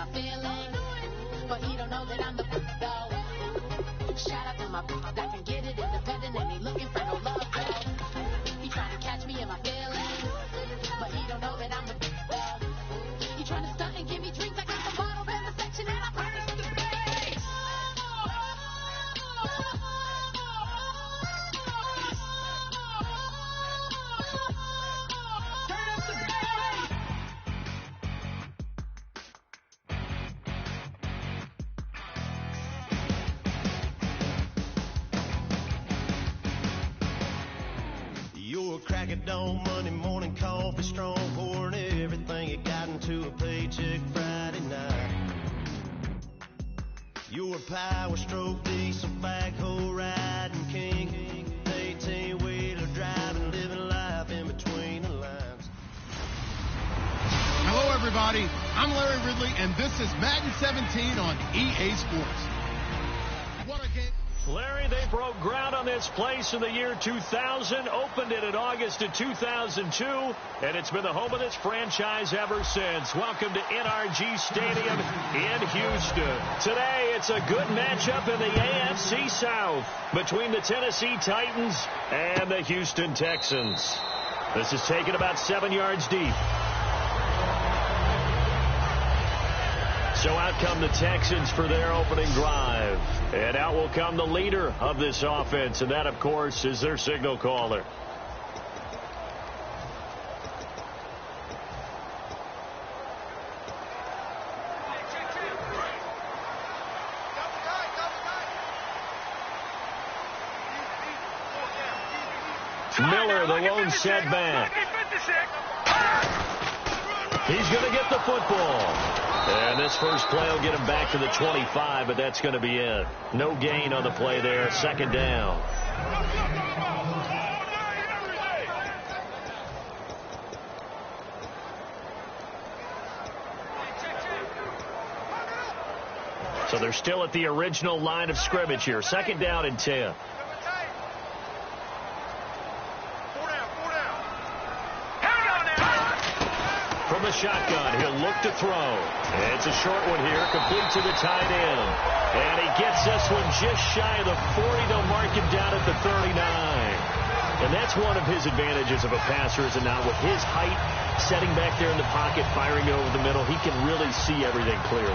my feelings, but he don't know that I'm the though. Shout out to my that can get it independent and he looking for no love though. He trying to catch me in my feelings, but he don't know that I'm the though. He trying to stunt and give me drinks. I got the bottles in the section and I promise the space. Crack it on Monday morning coffee, strong pouring everything you got into a paycheck Friday night. You're a power stroke diesel backhoe riding king, 18-wheeler driving, living life in between the lines. Hello everybody, I'm Larry Ridley and this is Madden 17 on EA Sports. What a game. Larry, they broke ground on this place in the year 2000, opened it in August of 2002, and it's been the home of this franchise ever since. Welcome to NRG Stadium in Houston. Today, it's a good matchup in the AFC South between the Tennessee Titans and the Houston Texans. This is taken about 7 yards deep. So out come the Texans for their opening drive. And out will come the leader of this offense, and that, of course, is their signal caller. Miller, the lone setback. He's going to get the football. And this first play will get him back to the 25, but that's going to be it. No gain on the play there. Second down. So they're still at the original line of scrimmage here. Second down and 10. From the shotgun, he'll look to throw. It's a short one here, complete to the tight end. And he gets this one just shy of the 40. They'll mark him down at the 39. And that's one of his advantages of a passer, is that now with his height, setting back there in the pocket, firing it over the middle, he can really see everything clearly.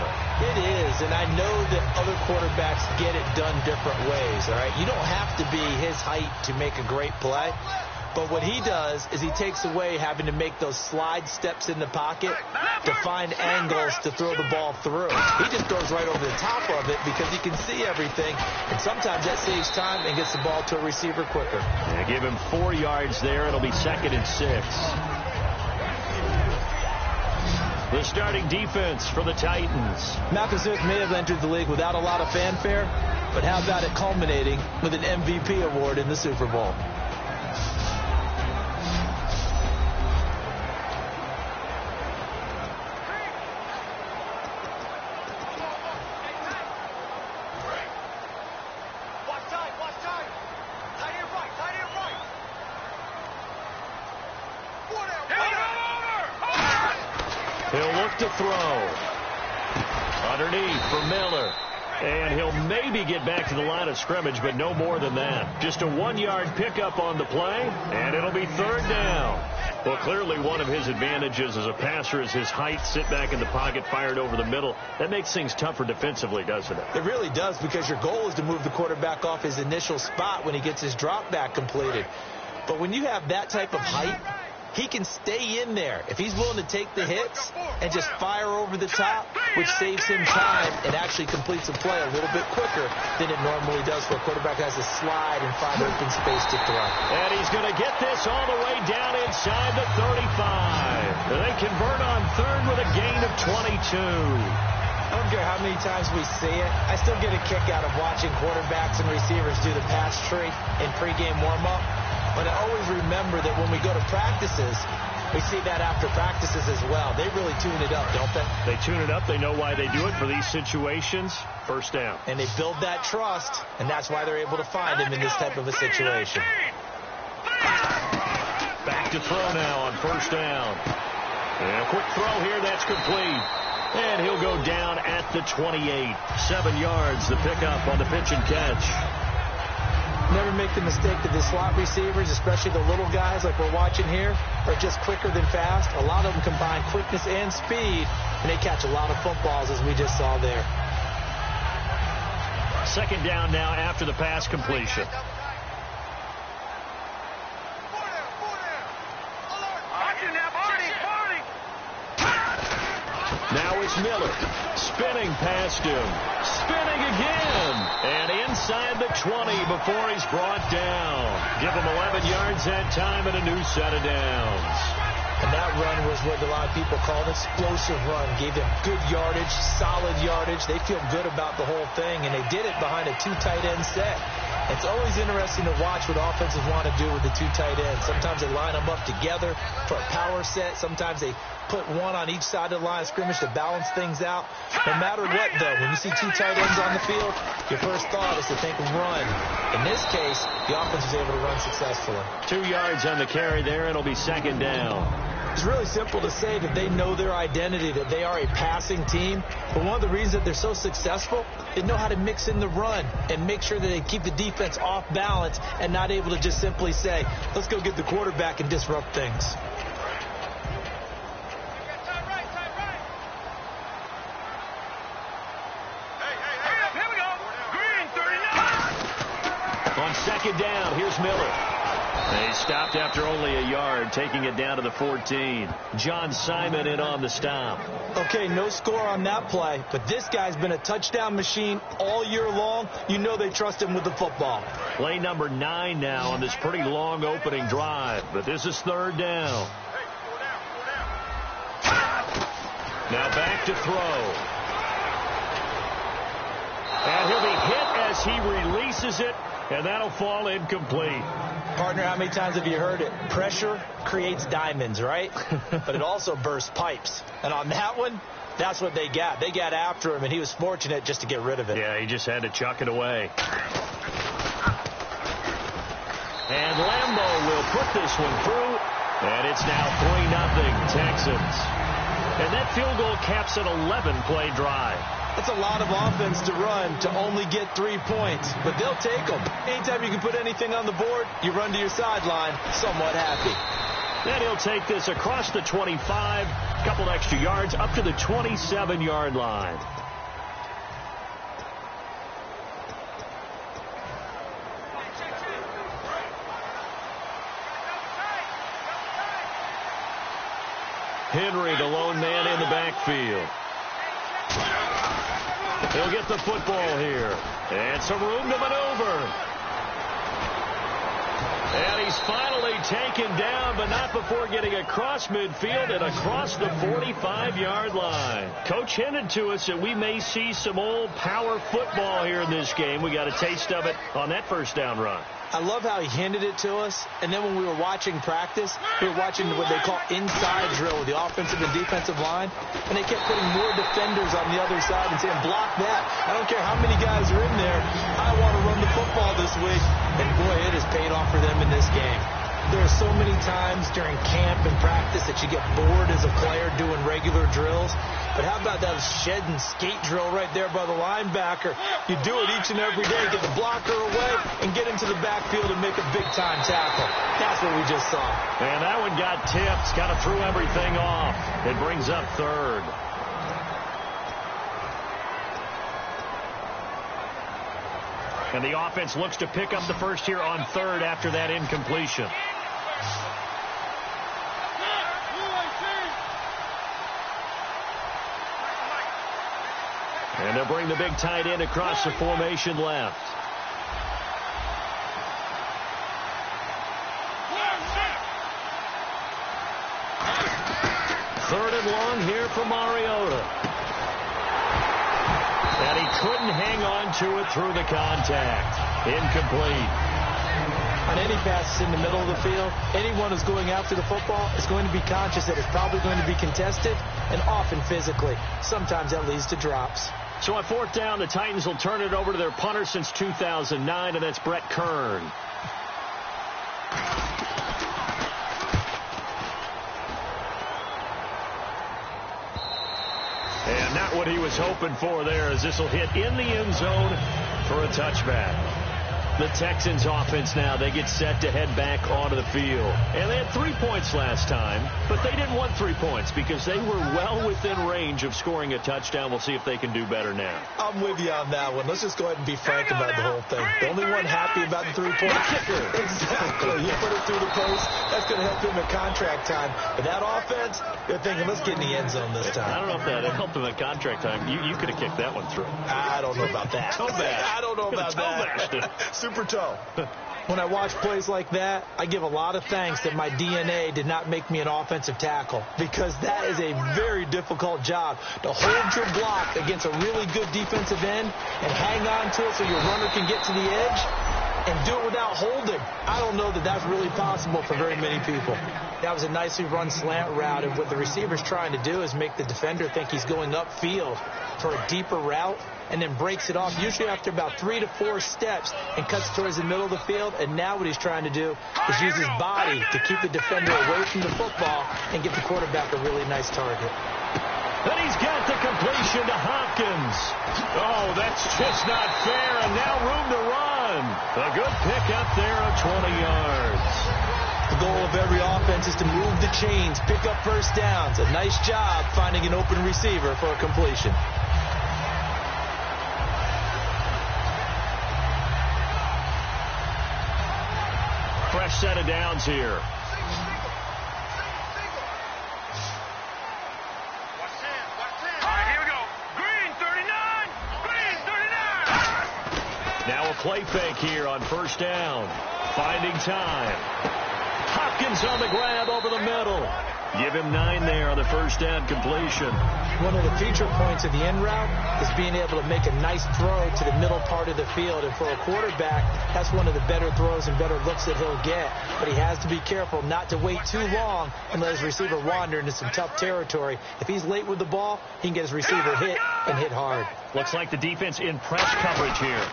It is, and I know that other quarterbacks get it done different ways, all right? You don't have to be his height to make a great play. But what he does is he takes away having to make those slide steps in the pocket to find angles to throw the ball through. He just throws right over the top of it because he can see everything, and sometimes that saves time and gets the ball to a receiver quicker. Yeah, give him 4 yards there. It'll be 2nd and 6. The starting defense for the Titans. Malcolm Smith may have entered the league without a lot of fanfare, but how about it culminating with an MVP award in the Super Bowl? He'll look to throw. Underneath for Miller. And he'll maybe get back to the line of scrimmage, but no more than that. Just a 1-yard pickup on the play, and it'll be 3rd down. Well, clearly one of his advantages as a passer is his height, sit back in the pocket, fired over the middle. That makes things tougher defensively, doesn't it? It really does, because your goal is to move the quarterback off his initial spot when he gets his drop back completed. But when you have that type of height, he can stay in there if he's willing to take the hits and just fire over the top, which saves him time and actually completes a play a little bit quicker than it normally does, where a quarterback has to slide and find open space to throw. And he's going to get this all the way down inside the 35. They convert on 3rd with a gain of 22. I don't care how many times we see it. I still get a kick out of watching quarterbacks and receivers do the pass tree in pregame warm-up. But I always remember that when we go to practices, we see that after practices as well. They really tune it up, don't they? They tune it up. They know why they do it for these situations. First down. And they build that trust, and that's why they're able to find him in this type of a situation. Back to throw now on 1st down. And a quick throw here. That's complete. And he'll go down at the 28. 7 yards, the pickup on the pitch and catch. Never make the mistake that the slot receivers, especially the little guys like we're watching here, are just quicker than fast. A lot of them combine quickness and speed, and they catch a lot of footballs, as we just saw there. Second down now after the pass completion. Now it's Miller, spinning past him, spinning again, and inside the 20 before he's brought down. Give him 11 yards that time and a new set of downs. And that run was what a lot of people call an explosive run. Gave them good yardage, solid yardage. They feel good about the whole thing, and they did it behind a 2 tight end set. It's always interesting to watch what offenses want to do with the 2 tight ends. Sometimes they line them up together for a power set. Sometimes they put one on each side of the line of scrimmage to balance things out. No matter what, though, when you see 2 tight ends on the field, your first thought is to think run. In this case, the offense was able to run successfully. 2 yards on the carry there. It'll be second down. It's really simple to say that they know their identity, that they are a passing team. But one of the reasons that they're so successful, they know how to mix in the run and make sure that they keep the defense off balance and not able to just simply say, let's go get the quarterback and disrupt things. On second down, here's Miller. They stopped after only a yard, taking it down to the 14. John Simon in on the stop. Okay, no score on that play, but this guy's been a touchdown machine all year long. You know they trust him with the football. Play number 9 now on this pretty long opening drive, but this is third down. Now back to throw. And he'll be hit as he releases it, and that'll fall incomplete. Partner, how many times have you heard it? Pressure creates diamonds, right? But it also bursts pipes. And on that one, that's what they got. They got after him, and he was fortunate just to get rid of it. Yeah, he just had to chuck it away. And Lambeau will put this one through, and it's now 3-0 Texans. And that field goal caps an 11-play drive. That's a lot of offense to run to only get 3 points, but they'll take them. Anytime you can put anything on the board, you run to your sideline somewhat happy. Then he'll take this across the 25, a couple extra yards, up to the 27-yard line. Henry, the lone man in the backfield. He'll get the football here. And some room to maneuver. And he's finally taken down, but not before getting across midfield and across the 45-yard line. Coach hinted to us that we may see some old power football here in this game. We got a taste of it on that first down run. I love how he hinted it to us, and then when we were watching practice, we were watching what they call inside drill with the offensive and defensive line, and they kept putting more defenders on the other side and saying, block that. I don't care how many guys are in there. I want to run the football this week. And, boy, it has paid off for them in this game. There are so many times during camp and practice that you get bored as a player doing regular drills. But how about that shed and skate drill right there by the linebacker? You do it each and every day. Get the blocker away and get into the backfield and make a big-time tackle. That's what we just saw. And that one got tipped. Kind of threw everything off. It brings up third. And the offense looks to pick up the first here on third after that incompletion. And they'll bring the big tight end across the formation left. Third and long here for Mariota. And he couldn't hang on to it through the contact. Incomplete. On any passes in the middle of the field, anyone who's going after the football is going to be conscious that it's probably going to be contested, and often physically. Sometimes that leads to drops. So on fourth down, the Titans will turn it over to their punter since 2009, and that's Brett Kern. And what he was hoping for there, as this will hit in the end zone for a touchback. The Texans offense now, they get set to head back onto the field. And they had 3 points last time, but they didn't want 3 points because they were well within range of scoring a touchdown. We'll see if they can do better now. I'm with you on that one. Let's just go ahead and be frank about the whole thing. The only one happy about the 3 points. Exactly. You put it through the post. That's going to help him at contract time. But that offense, they're thinking, let's get in the end zone this time. I don't know if that helped him at contract time. You could have kicked that one through. I don't know about that. Toe bash. I don't know about that. Super toe. When I watch plays like that, I give a lot of thanks that my DNA did not make me an offensive tackle, because that is a very difficult job to hold your block against a really good defensive end and hang on to it so your runner can get to the edge and do it without holding. I don't know that that's really possible for very many people. That was a nicely run slant route, and what the receiver's trying to do is make the defender think he's going upfield for a deeper route, and then breaks it off usually after about 3 to 4 steps and cuts towards the middle of the field. And now what he's trying to do is use his body to keep the defender away from the football and give the quarterback a really nice target. And he's got the completion to Hopkins. Oh, that's just not fair, and now room to run. A good pick up there of 20 yards. The goal of every offense is to move the chains, pick up first downs. A nice job finding an open receiver for a completion. Fresh set of downs here. Now a play fake here on first down. Finding time. Hopkins on the grab over the middle. Give him 9 there on the first down completion. One of the feature points of the end route is being able to make a nice throw to the middle part of the field. And for a quarterback, that's one of the better throws and better looks that he'll get. But he has to be careful not to wait too long and let his receiver wander into some tough territory. If he's late with the ball, he can get his receiver hit and hit hard. Looks like the defense in press coverage here.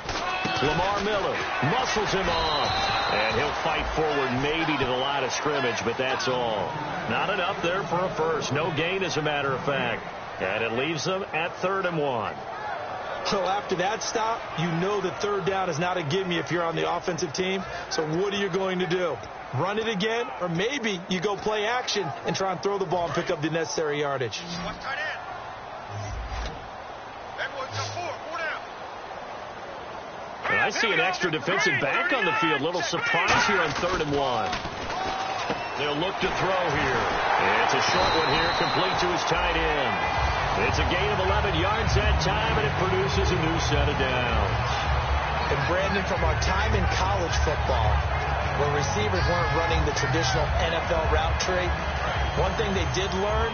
Lamar Miller muscles him off. And he'll fight forward maybe to the line of scrimmage, but that's all. Not enough there for a first. No gain, as a matter of fact. And it leaves them at 3rd and 1. So after that stop, you know that third down is not a gimme if you're on the offensive team. So what are you going to do? Run it again? Or maybe you go play action and try and throw the ball and pick up the necessary yardage. And I see an extra defensive back on the field. Little surprise here on 3rd and 1. They'll look to throw here. It's a short one here, complete to his tight end. It's a gain of 11 yards that time, and it produces a new set of downs. And Brandon, from our time in college football, where receivers weren't running the traditional NFL route tree, one thing they did learn,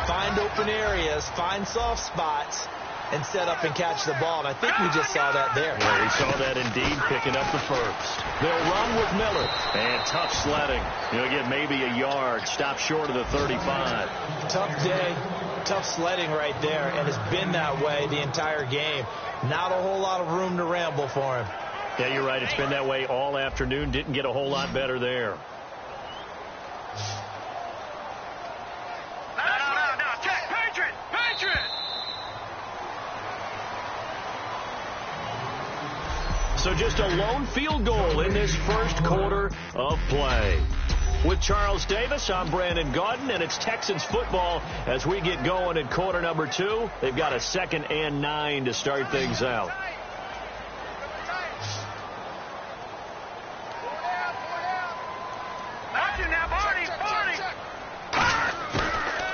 find open areas, find soft spots, and set up and catch the ball. And I think we just saw that there. Yeah, we saw that indeed, picking up the first. They'll run with Miller. And tough sledding. He'll get maybe a yard. Stop short of the 35. Tough day. Tough sledding right there. And it's been that way the entire game. Not a whole lot of room to ramble for him. Yeah, you're right. It's been that way all afternoon. Didn't get a whole lot better there. So just a lone field goal in this first quarter of play. With Charles Davis, I'm Brandon Gaudin, and it's Texans football as we get going in quarter number 2. They've got a 2nd and 9 to start things out.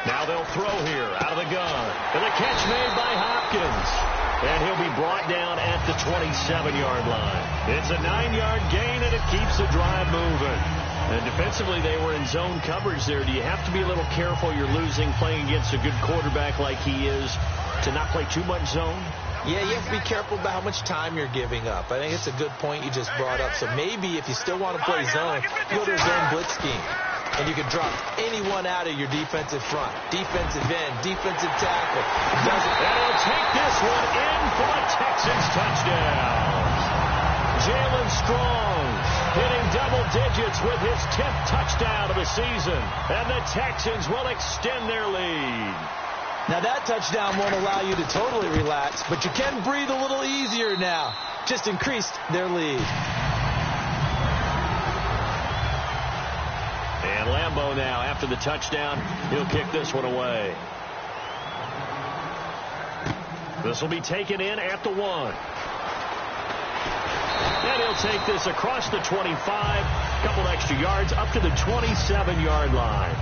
Now they'll throw here out of the gun. And the catch made by Hopkins. And he'll be brought down at the 27-yard line. It's a 9-yard gain, and it keeps the drive moving. And defensively, they were in zone coverage there. Do you have to be a little careful? You're losing, playing against a good quarterback like he is, to not play too much zone? Yeah, you have to be careful about how much time you're giving up. I think it's a good point you just brought up. So maybe if you still want to play zone, you go to a zone blitz scheme. And you can drop anyone out of your defensive front. Defensive end, defensive tackle. And he'll take this one in for a Texans touchdown. Jalen Strong hitting double digits with his 10th touchdown of the season. And the Texans will extend their lead. Now that touchdown won't allow you to totally relax, but you can breathe a little easier now. Just increased their lead. And Lambeau now, after the touchdown, he'll kick this one away. This will be taken in at the 1. And he'll take this across the 25, a couple extra yards, up to the 27-yard line.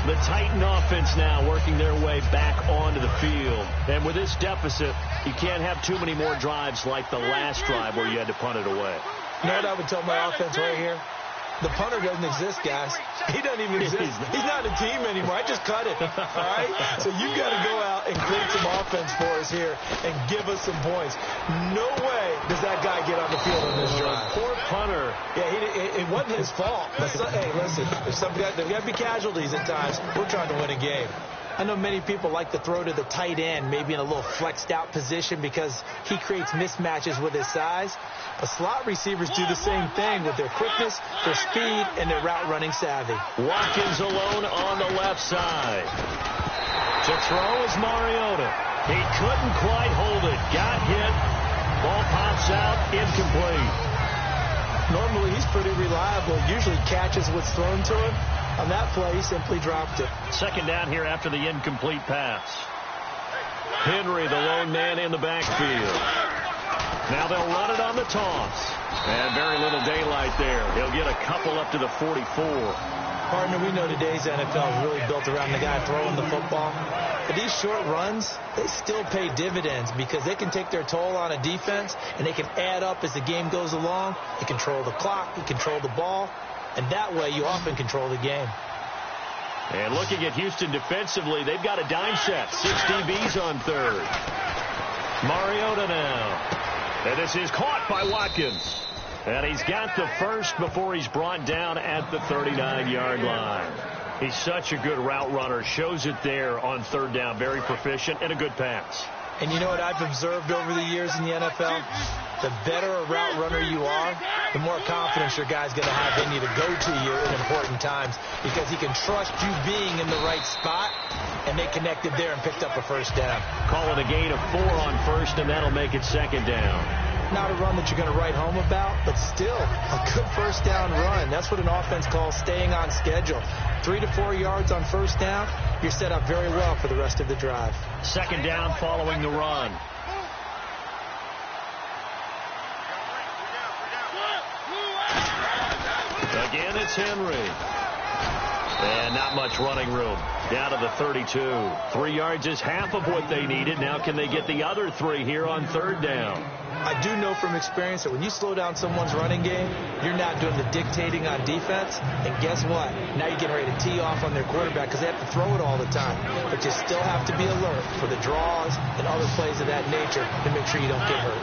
The Titan offense now working their way back onto the field. And with this deficit, you can't have too many more drives like the last drive where you had to punt it away. You know what I would tell my offense right here? The punter doesn't exist, guys. He doesn't even exist. He's not a team anymore. I just cut it. All right? So you got to go out and create some offense for us here and give us some points. No way does that guy get on the field on this drive. Poor punter. Yeah, it wasn't his fault. But hey, listen, there's got to be casualties at times. We're trying to win a game. I know many people like to throw to the tight end, maybe in a little flexed out position because he creates mismatches with his size. But slot receivers do the same thing with their quickness, their speed, and their route running savvy. Watkins alone on the left side. To throw is Mariota. He couldn't quite hold it. Got hit. Ball pops out. Incomplete. Normally he's pretty reliable. Usually catches what's thrown to him. On that play, he simply dropped it. Second down here after the incomplete pass. Henry, the lone man in the backfield. Now they'll run it on the toss. And very little daylight there. He'll get a couple up to the 44. Partner, we know today's NFL is really built around the guy throwing the football. But these short runs, they still pay dividends because they can take their toll on a defense, and they can add up as the game goes along. They control the clock. They control the ball. And that way, you often control the game. And looking at Houston defensively, they've got a dime set. 6 DBs on third. Mariota now. And this is caught by Watkins. And he's got the first before he's brought down at the 39-yard line. He's such a good route runner. Shows it there on third down. Very proficient and a good pass. And you know what I've observed over the years in the NFL? The better a route runner you are, the more confidence your guy's going to have in you to go to you in important times because he can trust you being in the right spot, and they connected there and picked up a first down. Call it a gain of 4 on first, and that'll make it second down. Not a run that you're going to write home about, but still a good first down run. That's what an offense calls staying on schedule. 3 to 4 yards on first down, you're set up very well for the rest of the drive. Second down following the run. Again, it's Henry. And not much running room. Down to the 32. 3 yards is half of what they needed. Now can they get the other 3 here on third down? I do know from experience that when you slow down someone's running game, you're not doing the dictating on defense. And guess what? Now you're getting ready to tee off on their quarterback because they have to throw it all the time. But you still have to be alert for the draws and other plays of that nature to make sure you don't get hurt.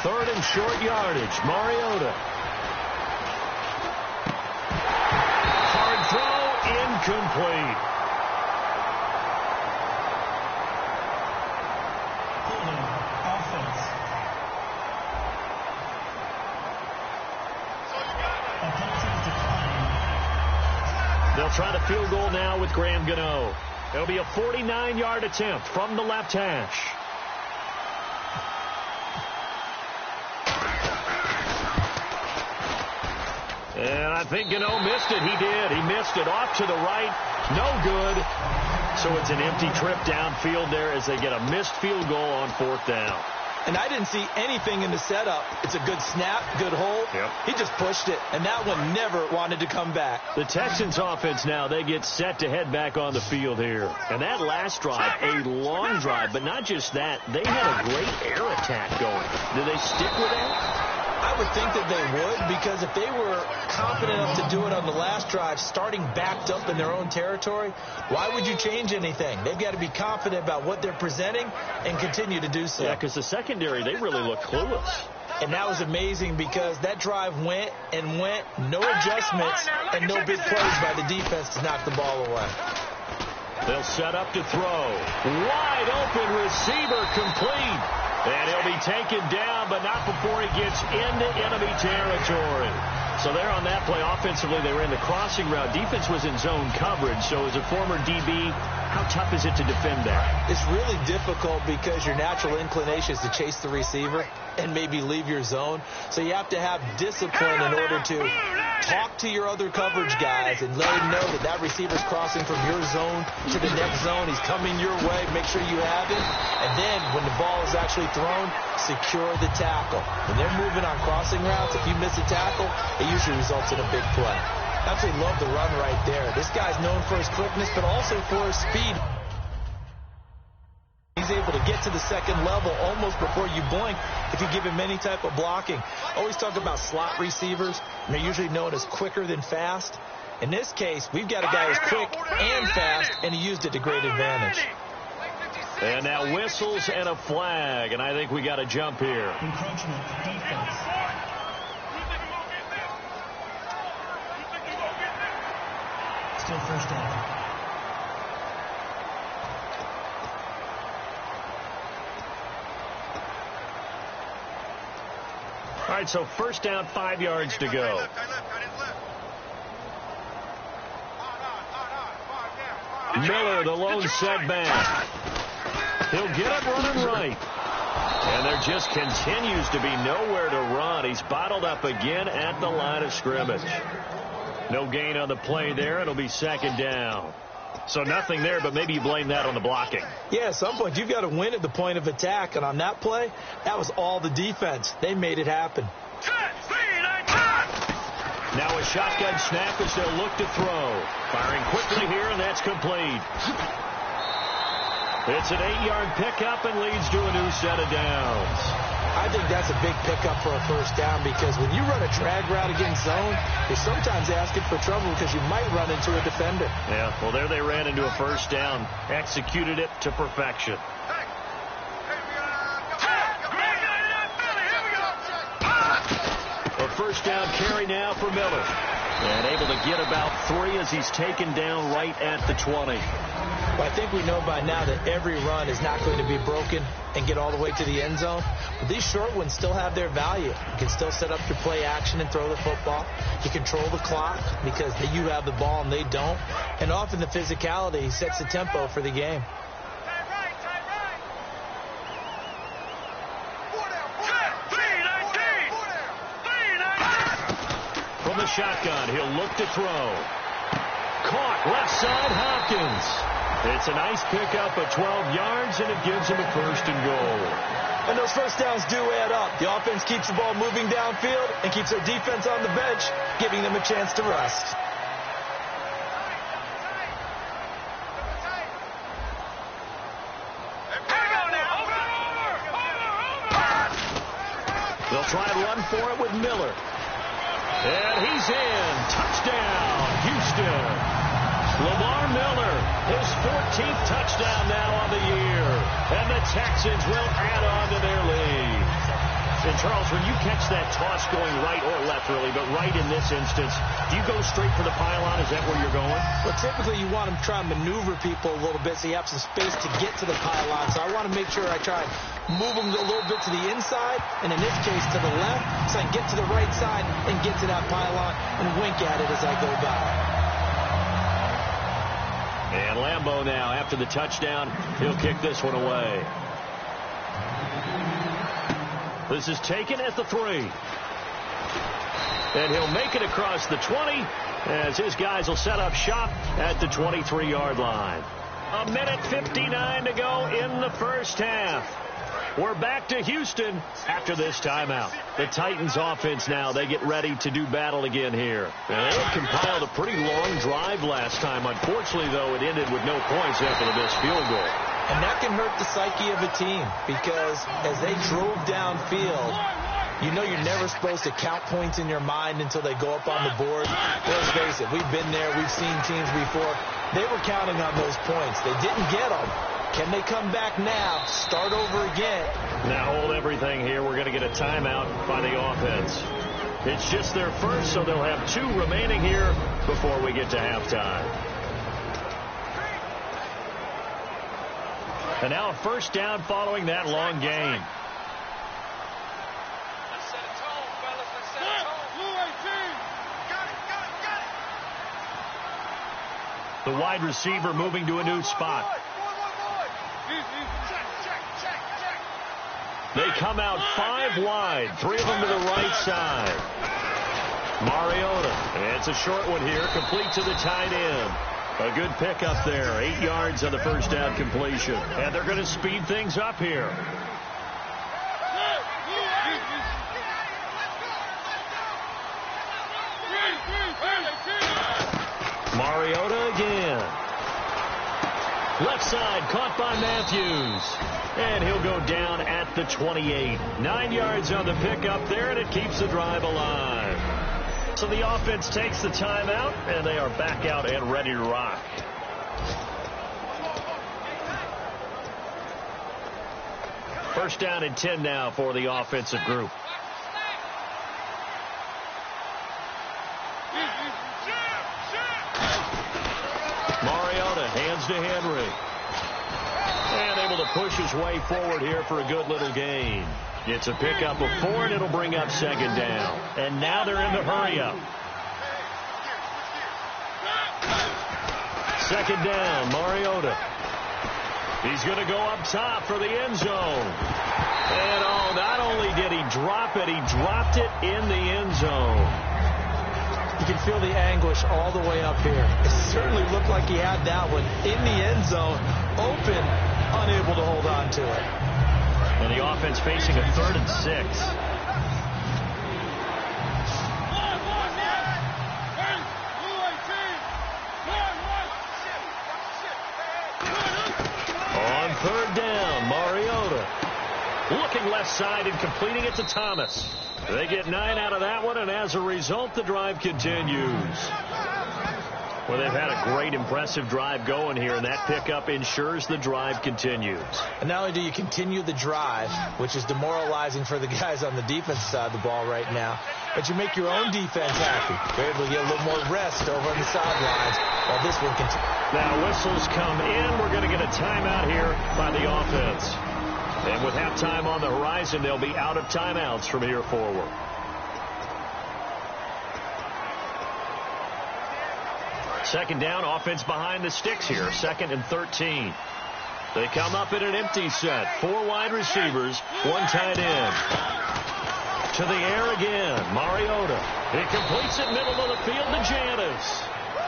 Third and short yardage. Mariota. Hard throw, incomplete. Offense. They'll try the field goal now with Graham Gano. It'll be a 49-yard attempt from the left hash. And I think Gano missed it. He did. He missed it off to the right. No good. So it's an empty trip downfield there as they get a missed field goal on fourth down. And I didn't see anything in the setup. It's a good snap, good hold. Yep. He just pushed it, and that one never wanted to come back. The Texans offense now, they get set to head back on the field here. And that last drive, a long drive, but not just that. They had a great air attack going. Do they stick with that? I would think that they would, because if they were confident enough to do it on the last drive, starting backed up in their own territory, why would you change anything? They've got to be confident about what they're presenting and continue to do so. Yeah, because the secondary, they really look clueless. And that was amazing because that drive went and went, no adjustments and no big plays by the defense to knock the ball away. They'll set up to throw. Wide open receiver complete. And he'll be taken down, but not before he gets into enemy territory. So there on that play, offensively, they were in the crossing route. Defense was in zone coverage. So as a former DB, how tough is it to defend that? It's really difficult because your natural inclination is to chase the receiver and maybe leave your zone. So you have to have discipline in order to talk to your other coverage guys and let him know that that receiver's crossing from your zone to the next zone. He's coming your way. Make sure you have him. And then when the ball is actually thrown, secure the tackle. When they're moving on crossing routes, if you miss a tackle, it usually results in a big play. Absolutely love the run right there. This guy's known for his quickness, but also for his speed. He's able to get to the second level almost before you blink if you give him any type of blocking. I always talk about slot receivers, and they're usually known as quicker than fast. In this case, we've got a guy who's quick and fast, and he used it to great advantage. And now whistles and a flag, and I think we got to jump here. Encroachment defense. Still first down. All right, so first down, 5 yards to go. Miller, the lone setback. He'll get up running right. And there just continues to be nowhere to run. He's bottled up again at the line of scrimmage. No gain on the play there. It'll be second down. So nothing there, but maybe you blame that on the blocking. Yeah, at some point you've got to win at the point of attack. And on that play, that was all the defense. They made it happen. Now a shotgun snap as they'll look to throw. Firing quickly here, and that's complete. It's an 8-yard pickup and leads to a new set of downs. I think that's a big pickup for a first down because when you run a drag route against zone, you're sometimes asking for trouble because you might run into a defender. Yeah, well, there they ran into a first down. Executed it to perfection. A first down carry now for Miller. And able to get about 3 as he's taken down right at the 20. Well, I think we know by now that every run is not going to be broken and get all the way to the end zone. But these short ones still have their value. You can still set up your play action and throw the football. You control the clock because you have the ball and they don't. And often the physicality sets the tempo for the game. From the shotgun, he'll look to throw. Caught left side, Hopkins. It's a nice pickup of 12 yards, and it gives him a first and goal. And those first downs do add up. The offense keeps the ball moving downfield and keeps their defense on the bench, giving them a chance to rest. They'll try and run for it with Miller. And he's in. Touchdown, Houston. Lamar Miller, his 14th touchdown now on the year. And the Texans will add on to their lead. And Charles, when you catch that toss going right or left, really, but right in this instance, do you go straight for the pylon? Is that where you're going? Well, typically you want to try and maneuver people a little bit so you have some space to get to the pylon. So I want to make sure I try and move them a little bit to the inside, and in this case to the left, so I can get to the right side and get to that pylon and wink at it as I go by. And Lambeau now, after the touchdown, he'll kick this one away. This is taken at the 3. And he'll make it across the 20 as his guys will set up shop at the 23-yard line. 1:59 to go in the first half. We're back to Houston after this timeout. The Titans offense now, they get ready to do battle again here. Now, they had compiled a pretty long drive last time. Unfortunately, though, it ended with no points after the missed field goal. And that can hurt the psyche of a team because as they drove downfield, you know you're never supposed to count points in your mind until they go up on the board. Let's face it, we've been there. We've seen teams before. They were counting on those points. They didn't get them. Can they come back now, start over again? Now hold everything here. We're going to get a timeout by the offense. It's just their first, so they'll have 2 remaining here before we get to halftime. And now a first down following that long gain. The wide receiver moving to a new spot. They come out 5 wide, 3 of them to the right side. Mariota, and it's a short one here, complete to the tight end. A good pickup there, 8 yards on the first down completion. And they're going to speed things up here. Mariota again. Left side, caught by Matthews. And he'll go down at the 28. 9 yards on the pickup there, and it keeps the drive alive. So the offense takes the timeout, and they are back out and ready to rock. First down and 10 now for the offensive group. Mariota hands to Henry. And able to push his way forward here for a good little gain. It's a pickup of 4, and it'll bring up second down. And now they're in the hurry-up. Second down, Mariota. He's going to go up top for the end zone. And, oh, not only did he drop it, he dropped it in the end zone. You can feel the anguish all the way up here. It certainly looked like he had that one in the end zone, open, unable to hold on to it. And the offense facing a 3rd and 6. On 3rd down, Mariota. Looking left side and completing it to Thomas. They get 9 out of that one, and as a result, the drive continues. Well, they've had a great, impressive drive going here, and that pickup ensures the drive continues. And not only do you continue the drive, which is demoralizing for the guys on the defensive side of the ball right now, but you make your own defense happy. You're able to get a little more rest over on the sidelines while this one continues. Now whistles come in. We're going to get a timeout here by the offense. And with halftime on the horizon, they'll be out of timeouts from here forward. Second down, offense behind the sticks here. 2nd and 13. They come up in an empty set. 4 wide receivers, 1 tight end. To the air again, Mariota. He completes it middle of the field to Janis.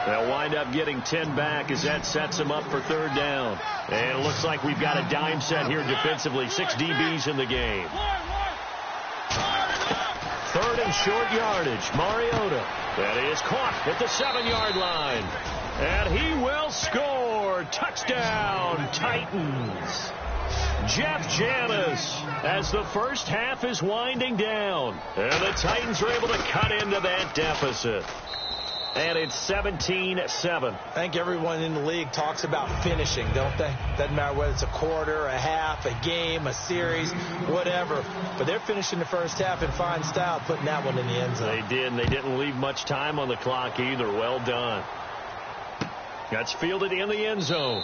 They'll wind up getting 10 back as that sets them up for 3rd down. And it looks like we've got a dime set here defensively. 6 DBs in the game. 3rd and short yardage. Mariota. That is caught at the 7-yard line. And he will score. Touchdown, Titans. Jeff Janis as the first half is winding down. And the Titans are able to cut into that deficit. And it's 17-7. I think everyone in the league talks about finishing, don't they? Doesn't matter whether it's a quarter, a half, a game, a series, whatever. But they're finishing the first half in fine style, putting that one in the end zone. They did, and they didn't leave much time on the clock either. Well done. That's fielded in the end zone.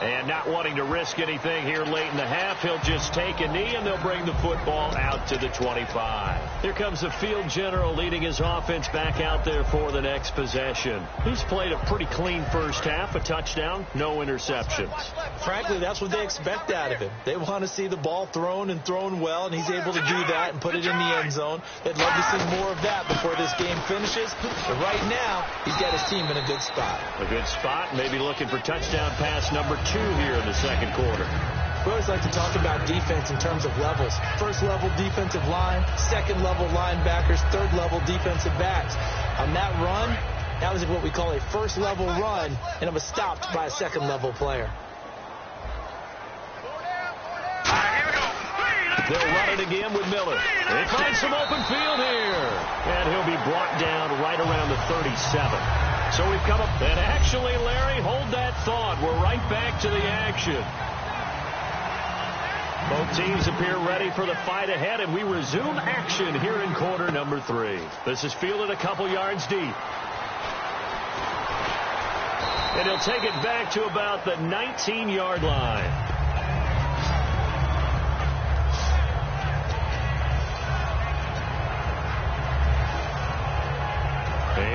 And not wanting to risk anything here late in the half, he'll just take a knee, and they'll bring the football out to the 25. Here comes the field general leading his offense back out there for the next possession. He's played a pretty clean first half, a touchdown, no interceptions. Frankly, that's what they expect out of him. They want to see the ball thrown and thrown well, and he's able to do that and put it in the end zone. They'd love to see more of that before this game finishes. But right now, he's got his team in a good spot. A good spot, maybe looking for touchdown pass number 2 here in the second quarter. We always like to talk about defense in terms of levels. First level defensive line, second level linebackers, third level defensive backs. On that run, that was what we call a first level run, and it was stopped by a second level player. They'll run it again with Miller. They find some open field here. And he'll be brought down right around the 37. So we've come up. And actually, Larry, hold that thought. We're right back to the action. Both teams appear ready for the fight ahead, and we resume action here in quarter number 3. This is fielded a couple yards deep. And he'll take it back to about the 19-yard line.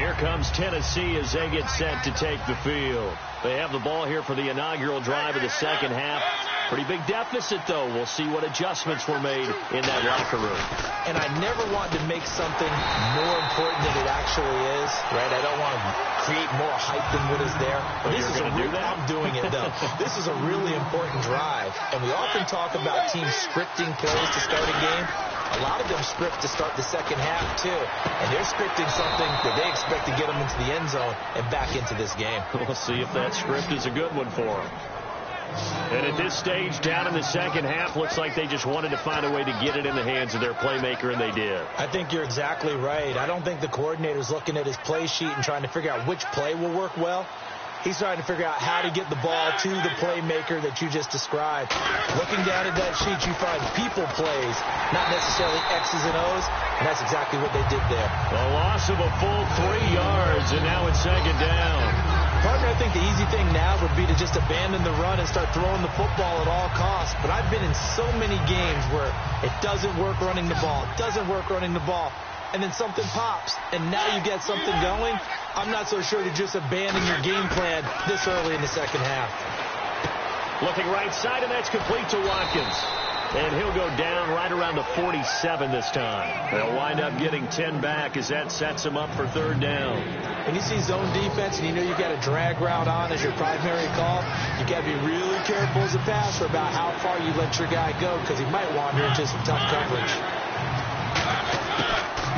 Here comes Tennessee as they get set to take the field. They have the ball here for the inaugural drive of the second half. Pretty big deficit, though. We'll see what adjustments were made in that locker room. And I never want to make something more important than it actually is, right? I don't want to create more hype than what is there. But you're going to do that? I'm doing it, though. This is a really important drive. And we often talk about teams scripting plays to start a game. A lot of them script to start the second half, too. And they're scripting something that they expect to get them into the end zone and back into this game. We'll see if that script is a good one for them. And at this stage, down in the second half, looks like they just wanted to find a way to get it in the hands of their playmaker, and they did. I think you're exactly right. I don't think the coordinator's looking at his play sheet and trying to figure out which play will work well. He's trying to figure out how to get the ball to the playmaker that you just described. Looking down at that sheet, you find people plays, not necessarily X's and O's, and that's exactly what they did there. A loss of a full 3 yards, and now it's second down. Partner, I think the easy thing now would be to just abandon the run and start throwing the football at all costs. But I've been in so many games where it doesn't work running the ball, and then something pops, and now you get something going. I'm not so sure to just abandon your game plan this early in the second half. Looking right side, and that's complete to Watkins. And he'll go down right around the 47 this time. They'll wind up getting 10 back as that sets him up for third down. When you see zone defense and you know you got a drag route on as your primary call, you got to be really careful as a passer about how far you let your guy go because he might wander into some tough coverage.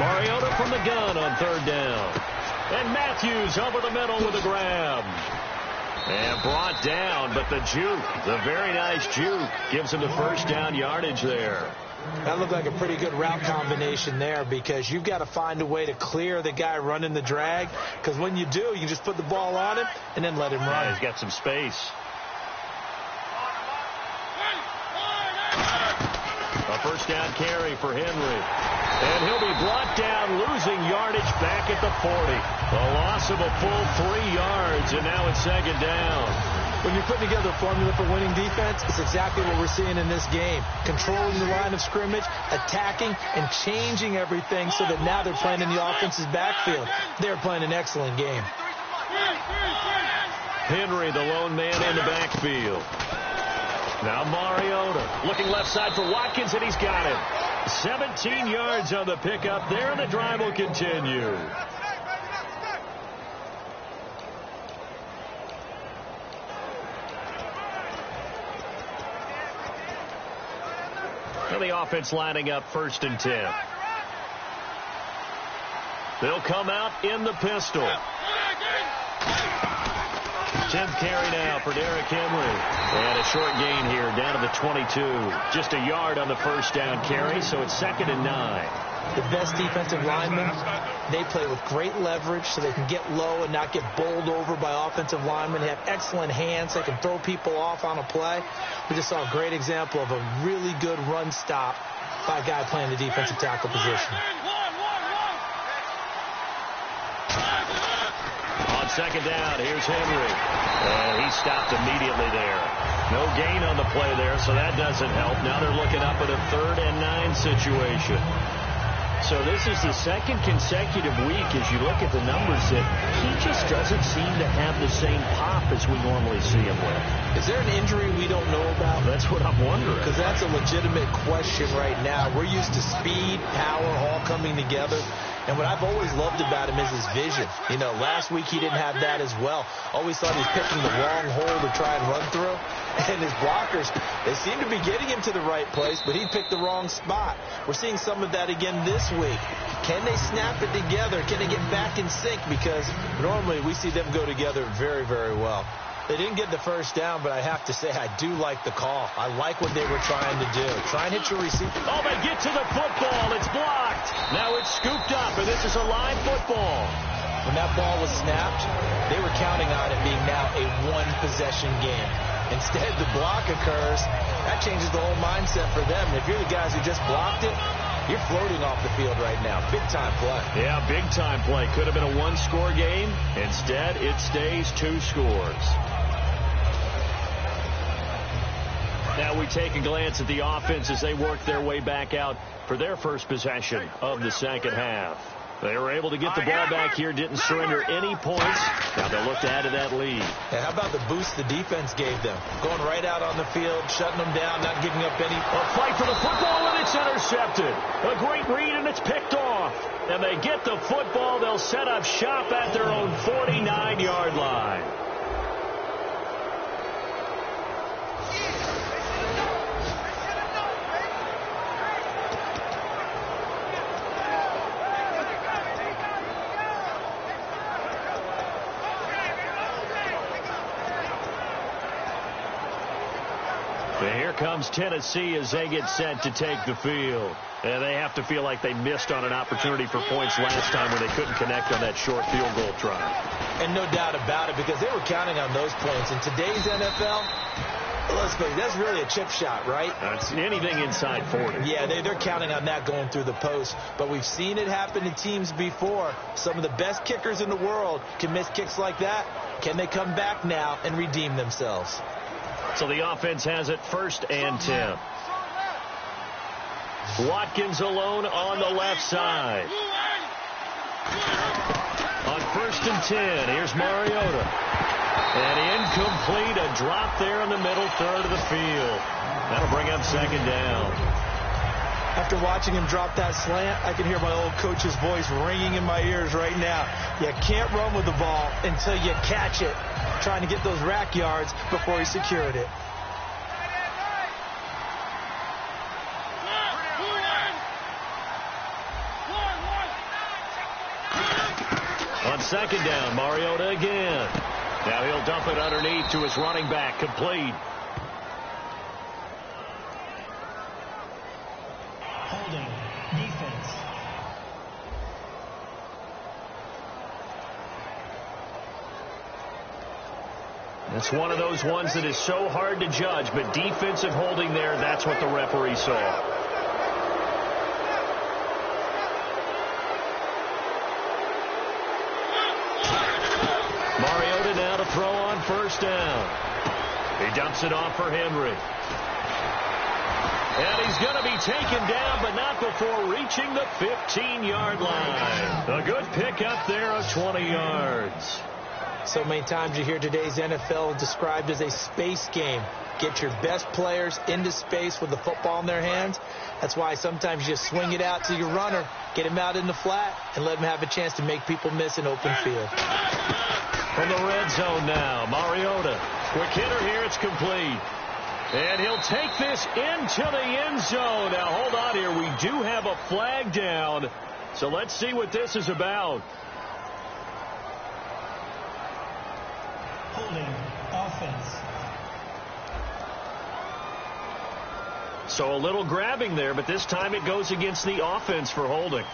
Mariota from the gun on third down. And Matthews over the middle with a grab. And brought down, but the juke, the very nice juke, gives him the first down yardage there. That looked like a pretty good route combination there because you've got to find a way to clear the guy running the drag because when you do, you just put the ball on him and then let him run. Yeah, he's got some space. A first down carry for Henry. And he'll be brought down, losing yardage back at the 40. A loss of a full 3 yards, and now it's second down. When you're putting together a formula for winning defense, it's exactly what we're seeing in this game. Controlling the line of scrimmage, attacking, and changing everything so that now they're playing in the offense's backfield. They're playing an excellent game. Henry, the lone man in the backfield. Now Mariota looking left side for Watkins, and he's got it. 17 yards on the pickup there, and the drive will continue. And the offense lining up 1st and 10. They'll come out in the pistol. 10th carry now for Derrick Henry. And a short gain here down to the 22. Just a yard on the first down carry, so it's 2nd and 9. The best defensive linemen, they play with great leverage so they can get low and not get bowled over by offensive linemen. They have excellent hands. They can throw people off on a play. We just saw a great example of a really good run stop by a guy playing the defensive tackle position. On second down, here's Henry. And he stopped immediately there. No gain on the play there, so that doesn't help. Now they're looking up at a 3rd and 9 situation. So this is the second consecutive week as you look at the numbers that he just doesn't seem to have the same pop as we normally see him with. Is there an injury we don't know about? That's what I'm wondering. Because that's a legitimate question right now. We're used to speed, power, all coming together. And what I've always loved about him is his vision. You know, last week he didn't have that as well. Always thought he was picking the wrong hole to try and run through. And his blockers, they seem to be getting him to the right place, but he picked the wrong spot. We're seeing some of that again this week. Can they snap it together? Can they get back in sync? Because normally we see them go together very, very well. They didn't get the first down, but I have to say I do like the call. I like what they were trying to do. Try and hit your receiver. Oh, they get to the football. It's blocked. Now it's scooped up, and this is a live football. When that ball was snapped, they were counting on it being now a one-possession game. Instead, the block occurs. That changes the whole mindset for them. If you're the guys who just blocked it, you're floating off the field right now. Big-time play. Yeah, big-time play. Could have been a one-score game. Instead, it stays 2 scores. Now we take a glance at the offense as they work their way back out for their first possession of the second half. They were able to get the ball back here, didn't surrender any points. Now they'll look to add to that lead. And how about the boost the defense gave them? Going right out on the field, shutting them down, not giving up any. A fight for the football, and it's intercepted. A great read, and it's picked off. And they get the football. They'll set up shop at their own 49-yard line. Here comes Tennessee as they get set to take the field. And they have to feel like they missed on an opportunity for points last time when they couldn't connect on that short field goal try. And no doubt about it, because they were counting on those points. In today's NFL, let's go, that's really a chip shot, right? That's anything inside 40. Yeah, they're counting on that going through the post. But we've seen it happen to teams before. Some of the best kickers in the world can miss kicks like that. Can they come back now and redeem themselves? So the offense has it 1st and 10. Watkins alone on the left side. On 1st and 10, here's Mariota. And incomplete, a drop there in the middle third of the field. That'll bring up 2nd down. After watching him drop that slant, I can hear my old coach's voice ringing in my ears right now. You can't run with the ball until you catch it. Trying to get those rack yards before he secured it. On 2nd down, Mariota again. Now he'll dump it underneath to his running back, complete. Holding. Defense. It's one of those ones that is so hard to judge, but defensive holding there, that's what the referee saw. Mariota now to throw on 1st down. He dumps it off for Henry. And he's going to be taken down, but not before reaching the 15-yard line. A good pickup there of 20 yards. So many times you hear today's NFL described as a space game. Get your best players into space with the football in their hands. That's why sometimes you just swing it out to your runner, get him out in the flat, and let him have a chance to make people miss an open field. From the red zone now, Mariota. Quick hitter here, it's complete. And he'll take this into the end zone. Now, hold on here. We do have a flag down. So let's see what this is about. Holding. Offense. So a little grabbing there, but this time it goes against the offense for holding.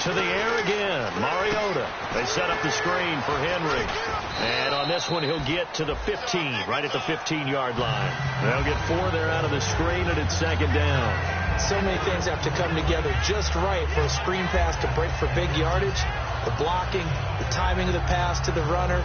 To the air again, Mariota. They set up the screen for Henry. And on this one, he'll get to the 15, right at the 15-yard line. They'll get 4 there out of the screen, and it's 2nd down. So many things have to come together just right for a screen pass to break for big yardage. The blocking, the timing of the pass to the runner,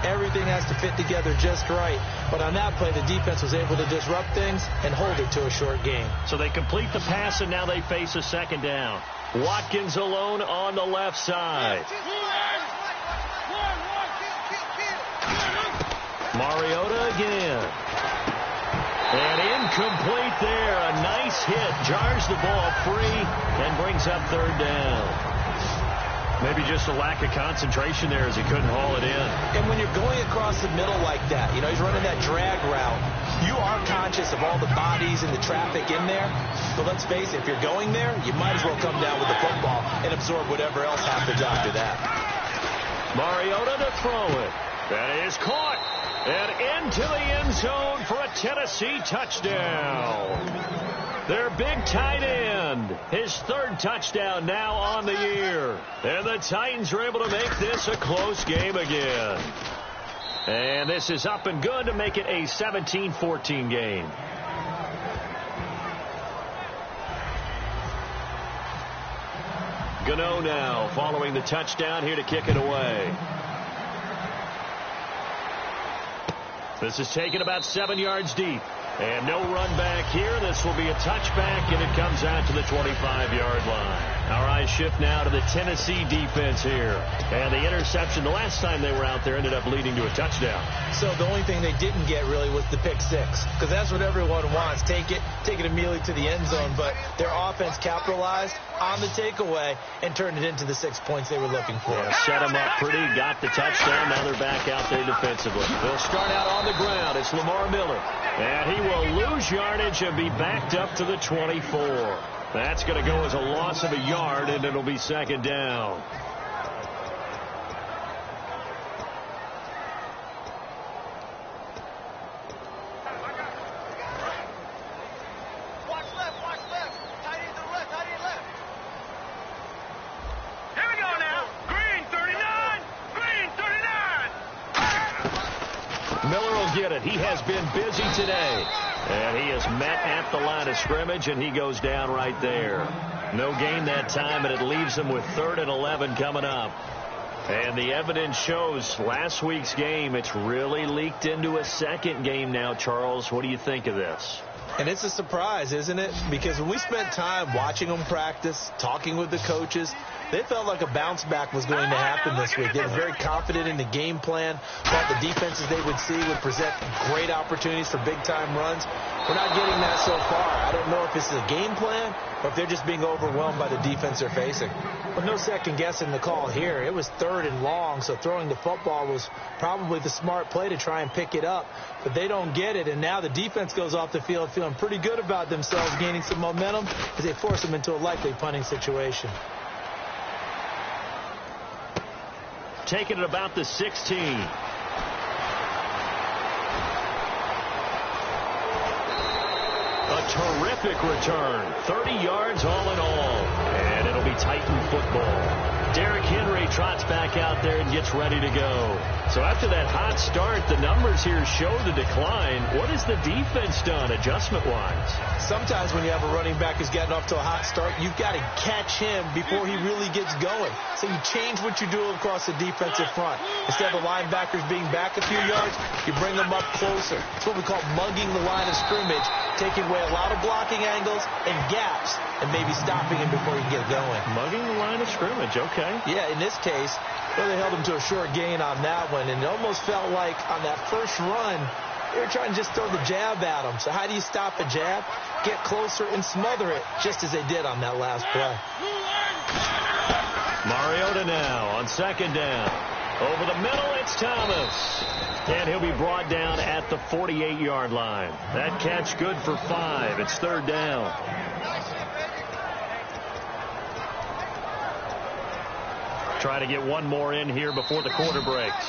everything has to fit together just right. But on that play, the defense was able to disrupt things and hold it to a short game. So they complete the pass, and now they face a 2nd down. Watkins alone on the left side. Mariota again. And incomplete there. A nice hit. Jars the ball free and brings up 3rd down. Maybe just a lack of concentration there as he couldn't haul it in. And when you're going across the middle like that, you know, he's running that drag route, you are conscious of all the bodies and the traffic in there. But let's face it, if you're going there, you might as well come down with the football and absorb whatever else happens after that. Mariota to throw it. That is caught. And into the end zone for a Tennessee touchdown. Their big tight end, his 3rd touchdown now on the year. And the Titans are able to make this a close game again. And this is up and good to make it a 17-14 game. Gano now following the touchdown here to kick it away. This is taken about 7 yards deep. And no run back here. This will be a touchback, and it comes out to the 25-yard line. Our eyes shift now to the Tennessee defense here. And the interception the last time they were out there ended up leading to a touchdown. So the only thing they didn't get really was the pick six, because that's what everyone wants. Take it immediately to the end zone. But their offense capitalized on the takeaway and turned it into the 6 points they were looking for. Yeah, set them up pretty, got the touchdown. Now they're back out there defensively. They'll start out on the ground. It's Lamar Miller. And he will lose yardage and be backed up to the 24. That's going to go as a loss of a yard, and it'll be second down. He has been busy today, and he is met at the line of scrimmage, and he goes down right there. No gain that time, and it leaves him with 3rd and 11 coming up. And the evidence shows last week's game, it's really leaked into a second game now. Charles, what do you think of this? And it's a surprise, isn't it? Because when we spent time watching them practice, talking with the coaches, they felt like a bounce back was going to happen this week. They were very confident in the game plan, thought the defenses they would see would present great opportunities for big-time runs. We're not getting that so far. I don't know if it's a game plan or if they're just being overwhelmed by the defense they're facing. But no second-guessing the call here. It was 3rd and long, so throwing the football was probably the smart play to try and pick it up. But they don't get it, and now the defense goes off the field feeling pretty good about themselves, gaining some momentum as they force them into a likely punting situation. Taking it about the 16. A terrific return. 30 yards all in all. And it'll be Titan football. Derrick Henry trots back out there and gets ready to go. So after that hot start, the numbers here show the decline. What has the defense done adjustment-wise? Sometimes when you have a running back who's gotten off to a hot start, you've got to catch him before he really gets going. So you change what you do across the defensive front. Instead of the linebackers being back a few yards, you bring them up closer. It's what we call mugging the line of scrimmage, taking away a lot of blocking angles and gaps, and maybe stopping him before he can get going. Mugging the line of scrimmage, okay. Yeah, in this case, well, they held him to a short gain on that one, and it almost felt like on that first run, they were trying to just throw the jab at him. So how do you stop a jab? Get closer and smother it, just as they did on that last play. Mariota now on second down. Over the middle, it's Thomas. And he'll be brought down at the 48-yard line. That catch good for 5. It's 3rd down. Try to get one more in here before the quarter breaks.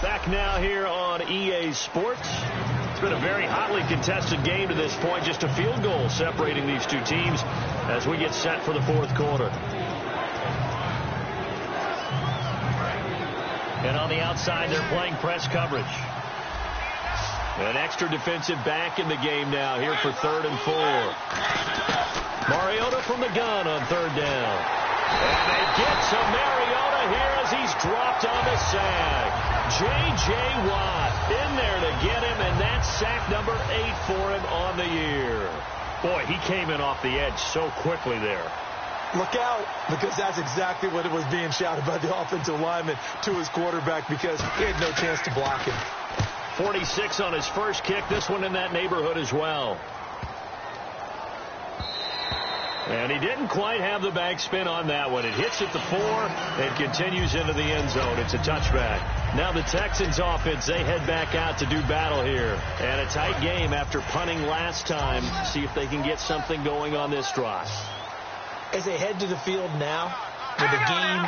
Back now here on EA Sports. It's been a very hotly contested game to this point. Just a field goal separating these two teams as we get set for the 4th quarter. And on the outside, they're playing press coverage. An extra defensive back in the game now here for 3rd and 4. Mariota from the gun on 3rd down. And they get to Mariota here as he's dropped on the sack. J.J. Watt in there to get him, and that's sack number 8 for him on the year. Boy, he came in off the edge so quickly there. Look out, because that's exactly what it was being shouted by the offensive lineman to his quarterback, because he had no chance to block him. 46 on his first kick. This one in that neighborhood as well. And he didn't quite have the backspin on that one. It hits at the 4 and continues into the end zone. It's a touchback. Now the Texans offense, they head back out to do battle here. And a tight game after punting last time. See if they can get something going on this drive. As they head to the field now, with the game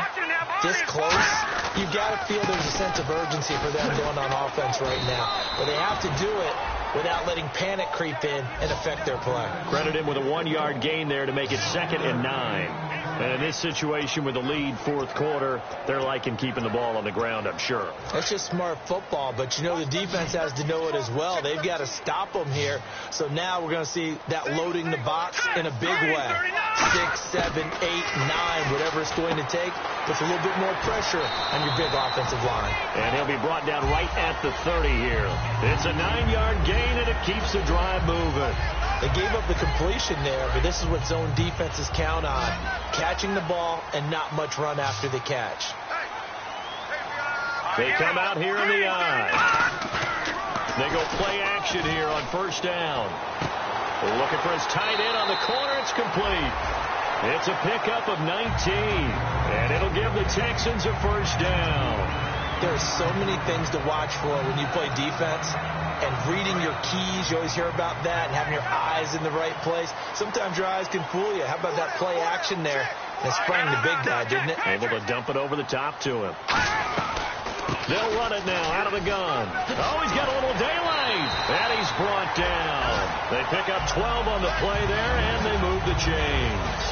this close, you've got to feel there's a sense of urgency for them going on offense right now. But they have to do it without letting panic creep in and affect their play. Credit him with a 1-yard gain there to make it 2nd and 9. And in this situation with the lead fourth quarter, they're liking keeping the ball on the ground, I'm sure. That's just smart football, but, you know, the defense has to know it as well. They've got to stop them here. So now we're going to see that loading the box in a big way. 6, 7, 8, 9, whatever it's going to take, puts a little bit more pressure on your big offensive line. And he'll be brought down right at the 30 here. It's a 9-yard gain, and it keeps the drive moving. They gave up the completion there, but this is what zone defenses count on. Catching the ball and not much run after the catch. They come out here in the eye. They go play action here on first down. They're looking for his tight end on the corner. It's complete. It's a pickup of 19, and it'll give the Texans a first down. There are so many things to watch for when you play defense. And reading your keys, you always hear about that, and having your eyes in the right place. Sometimes your eyes can fool you. How about that play action there? It sprang the big guy, didn't it? Able to dump it over the top to him. They'll run it now out of the gun. Oh, he's got a little daylight. And he's brought down. They pick up 12 on the play there, and they move the chains.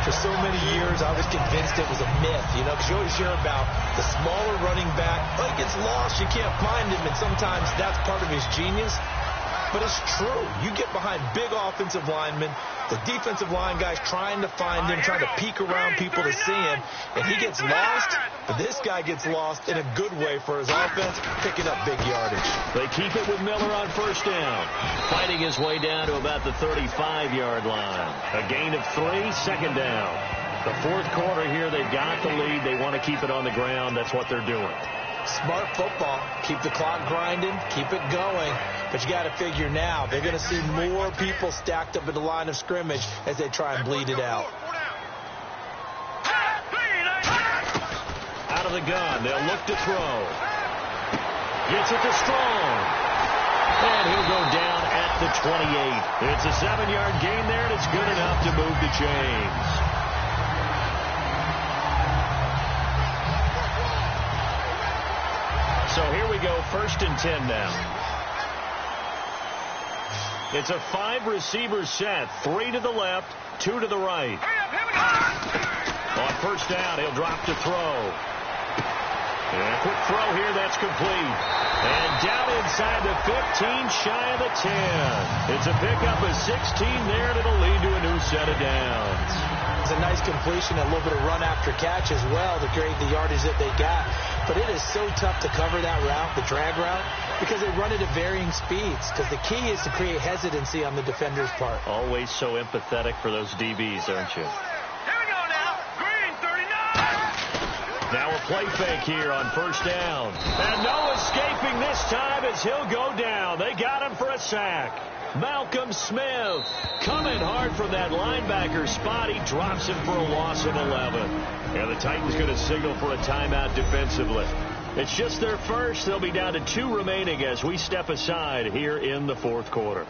For so many years, I was convinced it was a myth, you know, because you always hear about the smaller running back. Oh, he gets lost, you can't find him, and sometimes that's part of his genius. But it's true. You get behind big offensive linemen, the defensive line guys trying to find him, trying to peek around people to see him, and he gets lost. But this guy gets lost in a good way for his offense, picking up big yardage. They keep it with Miller on first down, fighting his way down to about the 35-yard line. A gain of 3, second down. The fourth quarter here, they've got the lead. They want to keep it on the ground. That's what they're doing. Smart football. Keep the clock grinding. Keep it going. But you got to figure now, they're going to see more people stacked up at the line of scrimmage as they try and bleed it out. Out of the gun. They'll look to throw. Gets it to Strong. And he'll go down at the 28. It's a 7-yard gain there, and it's good enough to move the chains. So here we go, 1st and 10 now. It's a 5-receiver set, 3 to the left, 2 to the right. On first down, he'll drop to throw. And a quick throw here, that's complete. And down inside the 15, shy of the 10. It's a pickup of 16 there, and it'll lead to a new set of downs. It's a nice completion, a little bit of run after catch as well to create the yardage that they got. But it is so tough to cover that route, the drag route, because they run it at varying speeds. Because the key is to create hesitancy on the defender's part. Always so empathetic for those DBs, aren't you? Here we go now. Green 39. Now a play fake here on first down. And no escaping this time as he'll go down. They got him for a sack. Malcolm Smith coming hard from that linebacker spot. He drops him for a loss of 11. And the Titans going to signal for a timeout defensively. It's just their first. They'll be down to 2 remaining as we step aside here in the fourth quarter.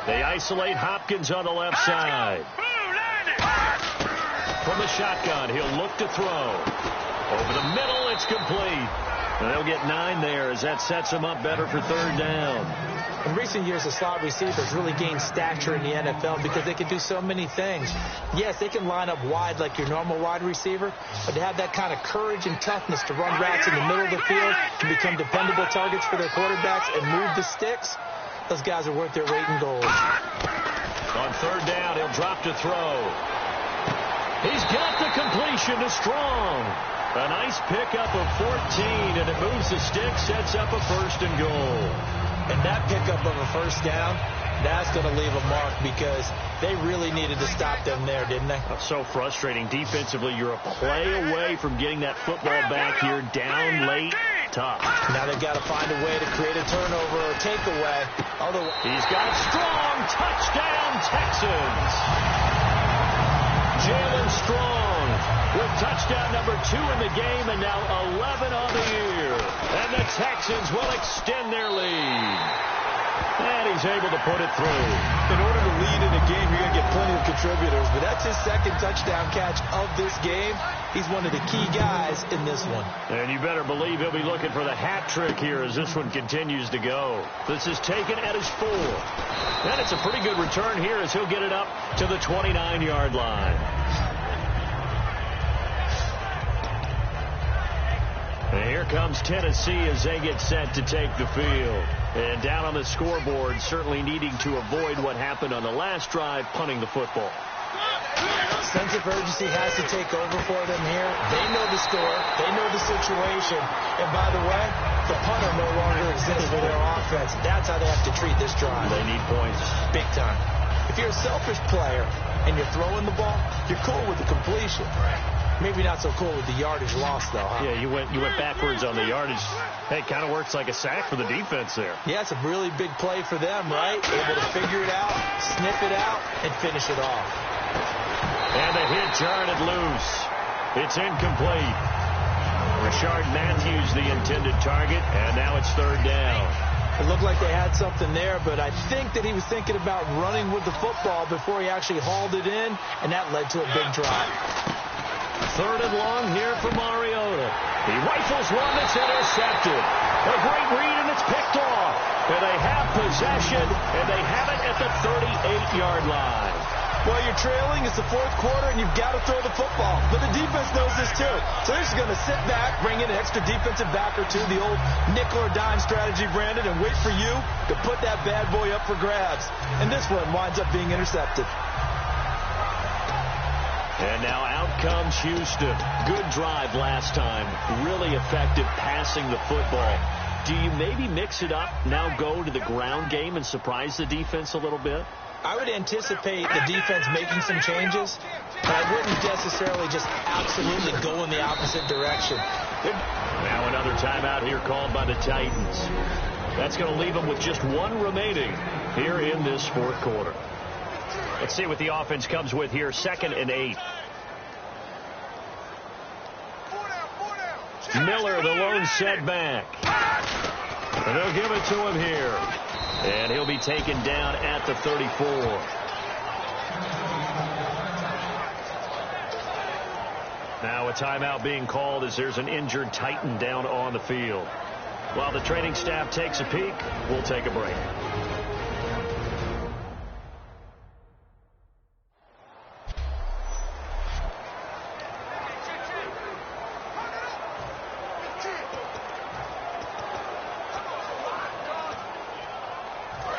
They isolate Hopkins on the left side. From the shotgun, he'll look to throw. Over the middle, it's complete. And they'll get 9 there as that sets them up better for third down. In recent years, the slot receivers really gained stature in the NFL because they can do so many things. Yes, they can line up wide like your normal wide receiver, but to have that kind of courage and toughness to run routes in the middle of the field, to become dependable targets for their quarterbacks and move the sticks, those guys are worth their weight in gold. On third down, he'll drop to throw. He's got the completion to Strong. A nice pickup of 14, and it moves the stick, sets up a 1st and goal. And that pickup of a first down, that's going to leave a mark because they really needed to stop them there, didn't they? That's so frustrating. Defensively, you're a play away from getting that football back here, down late, tough. Now they've got to find a way to create a turnover or takeaway. Otherwise, he's got Strong. Touchdown, Texans. Jalen Strong with touchdown number 2 in the game, and now 11 on the year. And the Texans will extend their lead. And he's able to put it through. In order to lead in a game, you're going to get plenty of contributors, but that's his second touchdown catch of this game. He's one of the key guys in this one. And you better believe he'll be looking for the hat trick here as this one continues to go. This is taken at his 4. And it's a pretty good return here as he'll get it up to the 29-yard line. And here comes Tennessee as they get set to take the field. And down on the scoreboard, certainly needing to avoid what happened on the last drive, punting the football. Sense of urgency has to take over for them here. They know the score. They know the situation. And by the way, the punter no longer exists for their offense. That's how they have to treat this drive. They need points. Big time. If you're a selfish player and you're throwing the ball, you're cool with the completion. Maybe not so cool with the yardage loss, though, huh? Yeah, you went backwards on the yardage. Hey, kind of works like a sack for the defense there. Yeah, it's a really big play for them, right? Able to figure it out, sniff it out, and finish it off. And the hit jarred it loose. It's incomplete. Rashard Matthews, the intended target, and now it's third down. It looked like they had something there, but I think that he was thinking about running with the football before he actually hauled it in, and that led to a big drop. Third and long here for Mariota. He rifles one that's intercepted. A great read, and it's picked off. And they have possession, and they have it at the 38-yard line. Well, you're trailing. It's the fourth quarter, and you've got to throw the football. But the defense knows this, too. So they're just going to sit back, bring in an extra defensive back or two, the old nickel or dime strategy, Brandon, and wait for you to put that bad boy up for grabs. And this one winds up being intercepted. And now out comes Houston. Good drive last time. Really effective passing the football. Do you maybe mix it up, now go to the ground game and surprise the defense a little bit? I would anticipate the defense making some changes, but I wouldn't necessarily just absolutely go in the opposite direction. Now another timeout here called by the Titans. That's going to leave them with just one remaining here in this fourth quarter. Let's see what the offense comes with here. 2nd and 8. Miller, the lone setback. And they'll give it to him here. And he'll be taken down at the 34. Now a timeout being called as there's an injured Titan down on the field. While the training staff takes a peek, we'll take a break.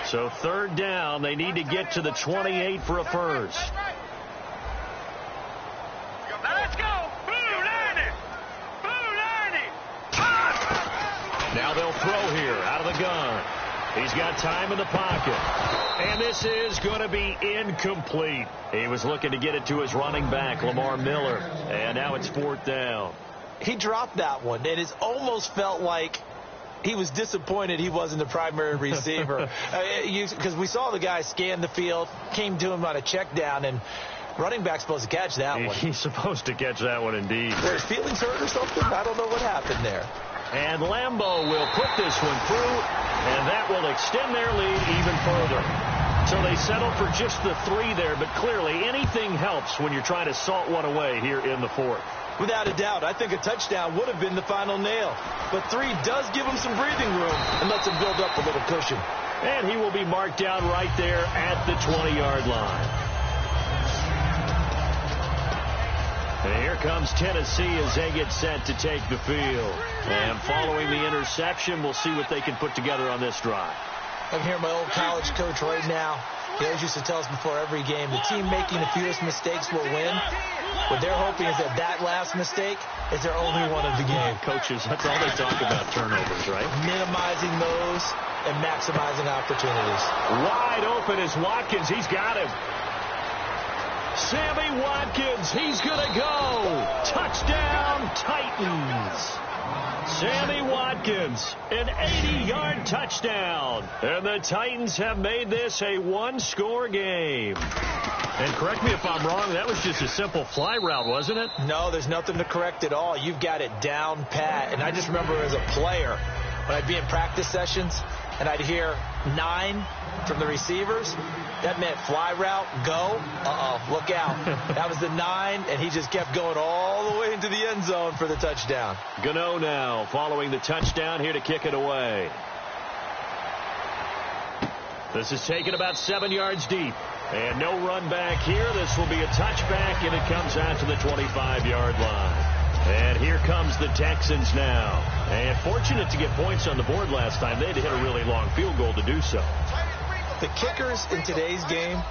So third down, they need to get to the 28 for a first. Now let's go. Blue 90. Blue 90. Now they'll throw here out of the gun. He's got time in the pocket. And this is going to be incomplete. He was looking to get it to his running back, Lamar Miller. And now it's fourth down. He dropped that one, and it almost felt like he was disappointed he wasn't the primary receiver. Because we saw the guy scan the field, came to him on a check down, and running back's supposed to catch that one. He's supposed to catch that one indeed. Were his feelings hurt or something? I don't know what happened there. And Lambeau will put this one through, and that will extend their lead even further. So they settle for just the 3 there, but clearly anything helps when you're trying to salt one away here in the fourth. Without a doubt, I think a touchdown would have been the final nail. But 3 does give him some breathing room and lets him build up a little cushion. And he will be marked down right there at the 20-yard line. And here comes Tennessee as they get set to take the field. And following the interception, we'll see what they can put together on this drive. I'm hearing my old college coach right now. He always used to tell us before every game, the team making the fewest mistakes will win. What they're hoping is that last mistake is their only one of the game. Coaches, that's all they talk about, turnovers, right? Minimizing those and maximizing opportunities. Wide open is Watkins. He's got him. Sammy Watkins, he's going to go. Touchdown, Titans. Sammy Watkins, an 80-yard touchdown. And the Titans have made this a one-score game. And correct me if I'm wrong, that was just a simple fly route, wasn't it? No, there's nothing to correct at all. You've got it down pat. And I just remember as a player, when I'd be in practice sessions, and I'd hear 9 from the receivers, that meant fly route, go. Look out. That was the 9, and he just kept going all the way into the end zone for the touchdown. Gano now following the touchdown here to kick it away. This is taken about 7 yards deep. And no run back here. This will be a touchback, and it comes out to the 25-yard line. And here comes the Texans now. And fortunate to get points on the board last time. They had to hit a really long field goal to do so. The kickers in today's game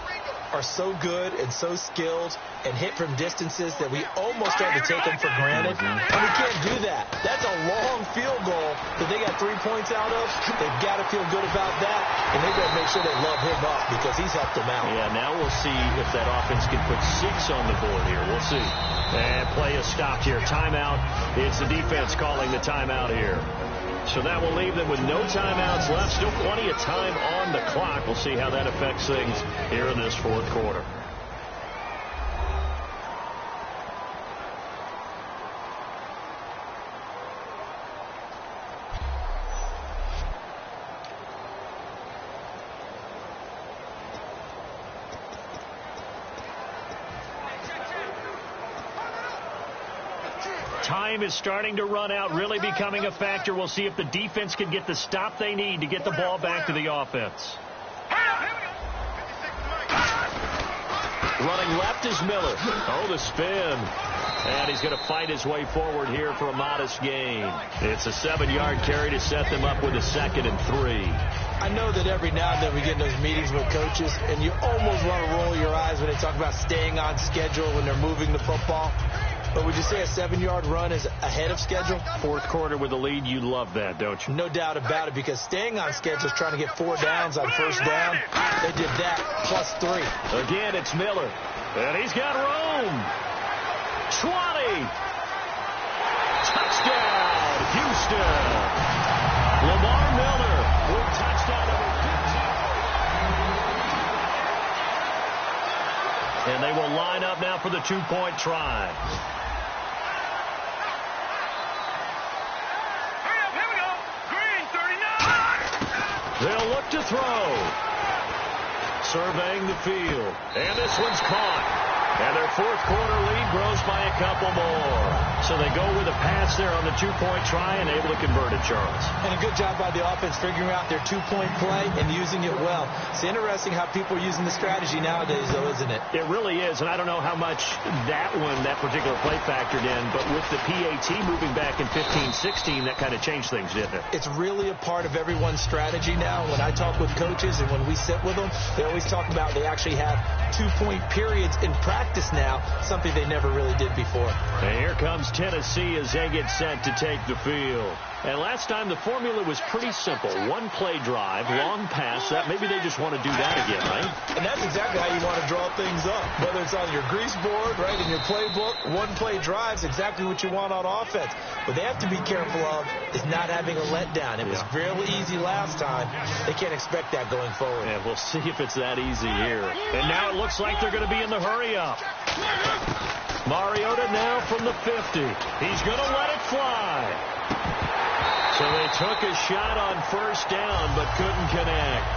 are so good and so skilled and hit from distances that we almost start to take them for granted. And we can't do that. That's a long field goal that they got 3 points out of. They've got to feel good about that, and they've got to make sure they love him up because he's helped them out. Yeah, now we'll see if that offense can put 6 on the board here. We'll see. And play is stopped here. Timeout. It's the defense calling the timeout here. So that will leave them with no timeouts left. Still plenty of time on the clock. We'll see how that affects things here in this fourth quarter. Time is starting to run out, really becoming a factor. We'll see if the defense can get the stop they need to get the ball back to the offense. Running left is Miller. Oh, the spin. And he's going to fight his way forward here for a modest gain. It's a 7-yard carry to set them up with a 2nd and 3. I know that every now and then we get in those meetings with coaches, and you almost want to roll your eyes when they talk about staying on schedule when they're moving the football. But would you say a 7-yard run is ahead of schedule? Fourth quarter with a lead, you love that, don't you? No doubt about it, because staying on schedule is trying to get 4 downs on first down. They did that plus 3. Again, it's Miller. And he's got room. 20. Touchdown, Houston. Lamar Miller with touchdown number 15. And they will line up now for the 2-point try. They'll look to throw. Surveying the field. And this one's caught. And their fourth quarter lead grows by a couple more. So they go with a pass there on the 2-point try and able to convert it, Charles. And a good job by the offense figuring out their 2-point play and using it well. It's interesting how people are using the strategy nowadays, though, isn't it? It really is, and I don't know how much that particular play factored in, but with the PAT moving back in 15-16, that kind of changed things, didn't it? It's really a part of everyone's strategy now. When I talk with coaches and when we sit with them, they always talk about they actually have 2-point periods in practice now, something they never really did before. And here comes Tennessee as they get set to take the field. And last time the formula was pretty simple. 1-play drive, long pass. Maybe they just want to do that again, right? And that's exactly how you want to draw things up. Whether it's on your grease board, right, in your playbook, 1-play drive's exactly what you want on offense. What they have to be careful of is not having a letdown. It was real easy last time. They can't expect that going forward. Yeah, we'll see if it's that easy here. And now it looks like they're going to be in the hurry-up. Mariota now from the 50. He's going to let it fly. So they took a shot on first down but couldn't connect.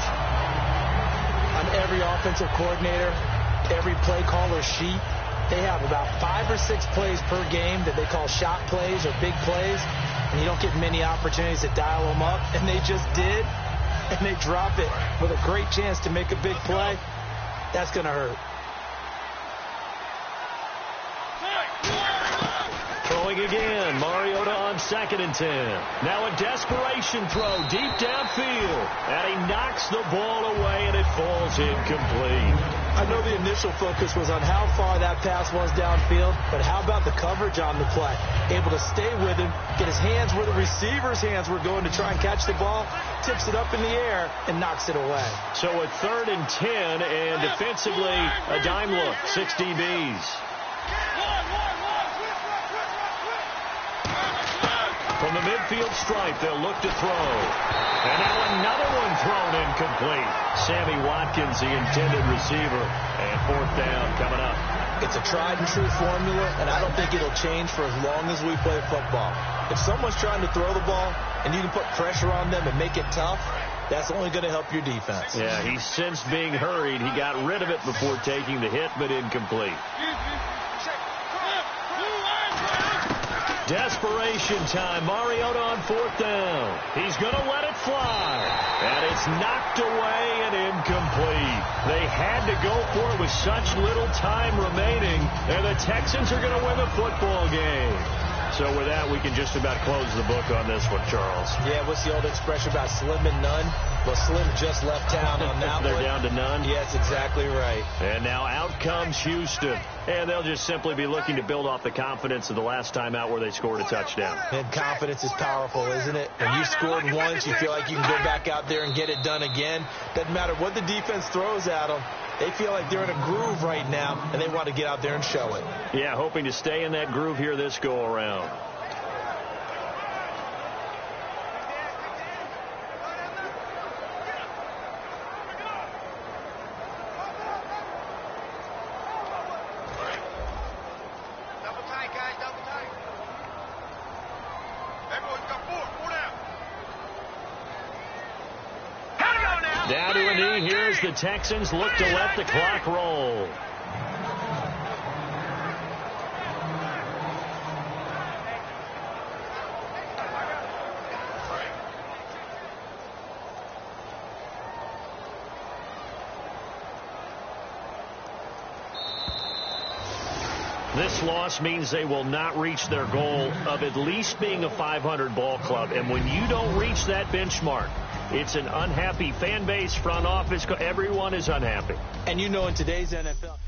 On every offensive coordinator, every play caller sheet, they have about 5 or 6 plays per game that they call shot plays or big plays, and you don't get many opportunities to dial them up, and they just did, and they drop it with a great chance to make a big play. That's going to hurt. Throwing again, Mariota on 2nd and 10. Now a desperation throw deep downfield, and he knocks the ball away, and it falls incomplete. I know the initial focus was on how far that pass was downfield, but how about the coverage on the play? Able to stay with him, get his hands where the receiver's hands were going to try and catch the ball, tips it up in the air, and knocks it away. So a 3rd and 10, and defensively, a dime look, 6 DBs. From the midfield stripe, they'll look to throw. And now another one thrown incomplete. Sammy Watkins, the intended receiver. And 4th down coming up. It's a tried-and-true formula, and I don't think it'll change for as long as we play football. If someone's trying to throw the ball and you can put pressure on them and make it tough, that's only going to help your defense. Yeah, he sensed being hurried. He got rid of it before taking the hit, but incomplete. Desperation time. Mariota on 4th down. He's going to let it fly. And it's knocked away and incomplete. They had to go for it with such little time remaining. And the Texans are going to win the football game. So with that, we can just about close the book on this one, Charles. Yeah, what's the old expression about slim and none? Well, Slim just left town on that They're one. down to none? Yeah, that's exactly right. And now out comes Houston. And they'll just simply be looking to build off the confidence of the last time out where they scored a touchdown. And confidence is powerful, isn't it? When you scored once, you feel like you can go back out there and get it done again. Doesn't matter what the defense throws at them. They feel like they're in a groove right now, and they want to get out there and show it. Yeah, hoping to stay in that groove here this go-around. Down to a knee. Here's the Texans look to let the clock roll. This loss means they will not reach their goal of at least being a 500 ball club. And when you don't reach that benchmark, it's an unhappy fan base, front office. Everyone is unhappy. And you know in today's NFL...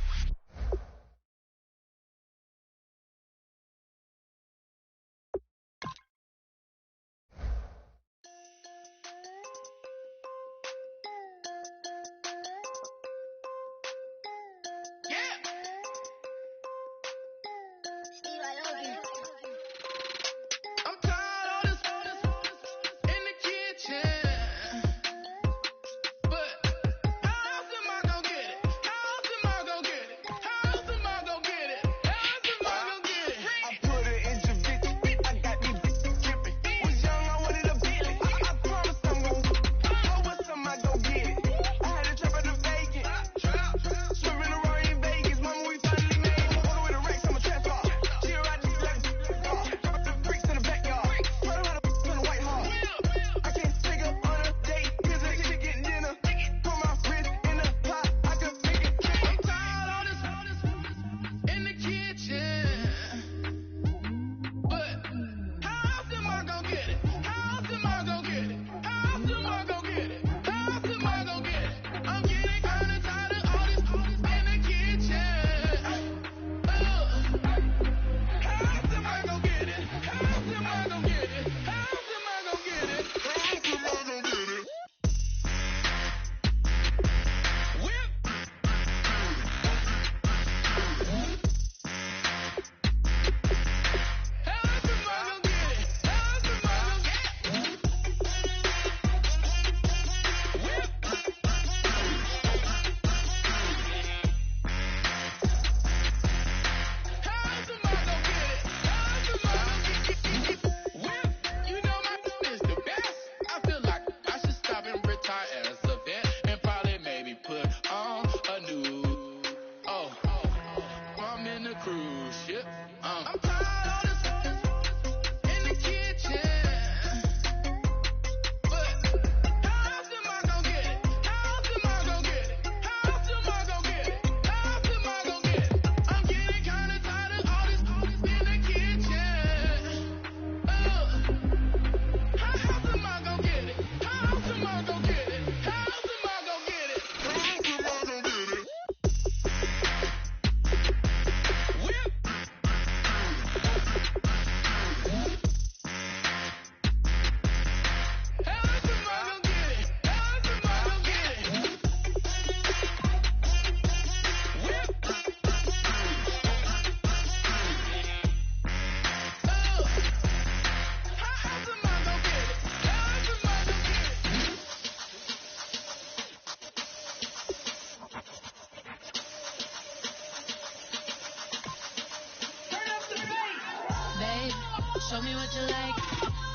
Show me what you like.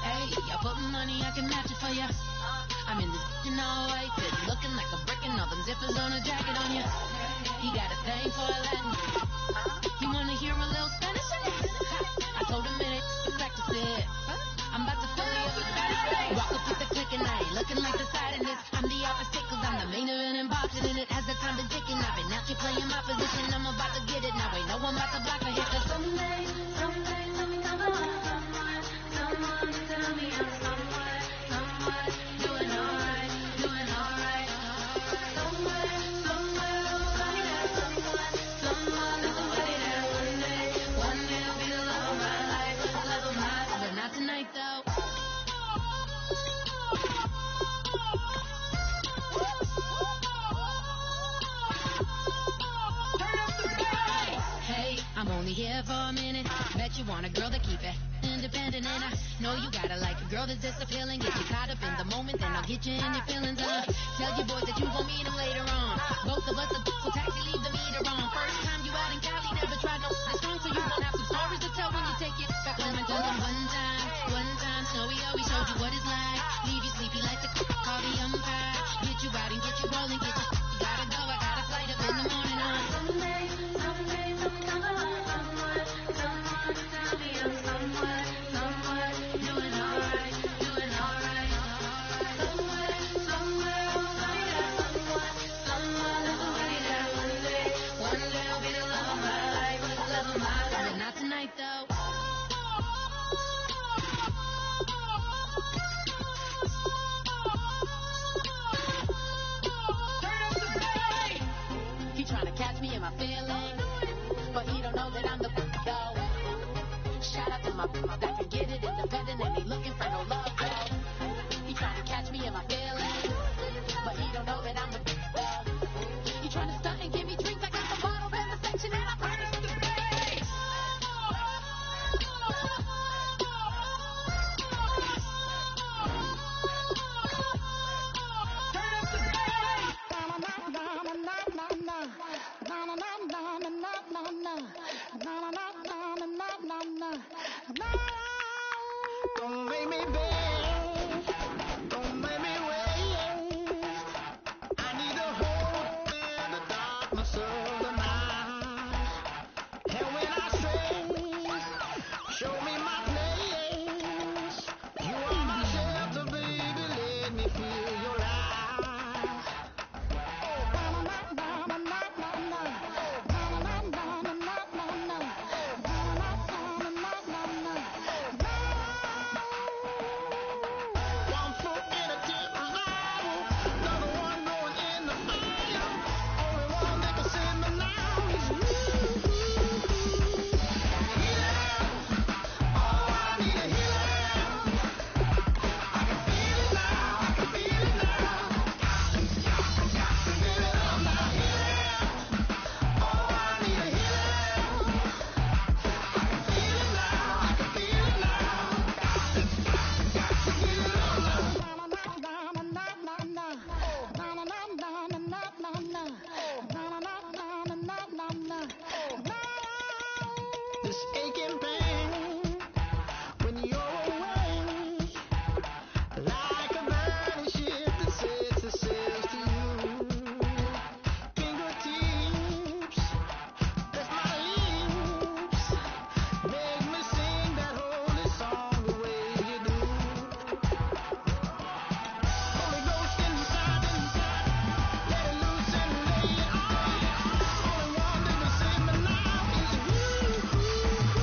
Hey, I put money, I can match it for ya. I I'm in this in all white, fit, looking like a brick and all them zippers on a jacket on you. He got a thing for a Latin. You wanna hear a little Spanish? I told him minutes to practice it. I'm about to fill you up with Spanish. Walk up with the click and I ain't looking like the side in this. I'm the opposite cause I'm the main event and boxing in it. As the time been ticking, I've been out here playing my position. I'm about to get it now. Ain't no one about to block a hit. Cause someday, let me come along. Someone to tell me I'm somewhere, doing alright. Somewhere, somebody there, someone is somebody there. One day I'll be the love of my life, but not tonight though. Hey, I'm only here for a minute. Bet you want a girl to keep it independent, and I know you gotta like a girl that's this appealing. Get you caught up in the moment, then I'll get you in your feelings. Tell your boys that you gon' meet them later on. Both of us are so taxi, leave the meter on. First time you out in Cali, never tried no this strong, so you gon' have some stories to tell when you take it back home and tell them one time, Snowy always showed you what it's like. Leave you sleepy like the call the umpire. Get you out and get you rolling, get you gotta go. I got a flight up in the morning on someday, come along. Someone tell me I'm somewhere, doing alright. Somewhere, somebody there, someone is somebody there. One day I'll be the love of my life, but not tonight though. He trying to catch me in my feelings, but he don't know that I'm the though. Shout out to my that can get it independent and he looking for no love though. He trying to catch me in my feelings, but he don't know that I'm the though. He trying to stunt and give me drinks. I got the bottles in the section and I burn it to the face. Don't make me beg, don't make me wait. I need a hope in the darkness of the night. And when I stray, show me my place. You are my shelter, baby, let me feel your light. One foot in a deep revival, another one going in the fire. Only one that can save me now is you. Healer, oh, I need a healer. I can feel it now, I can feel it now. Baby, I'm not healer. Oh, I need a healer. I can feel it now, I can feel it now. This aching pain when you're away, like a burning ship that sets itself to you. Fingertips, that's my lips, make me sing that holy song the way you do. Holy Ghost inside, let it loose and lay it on. Only one that can save me now is you.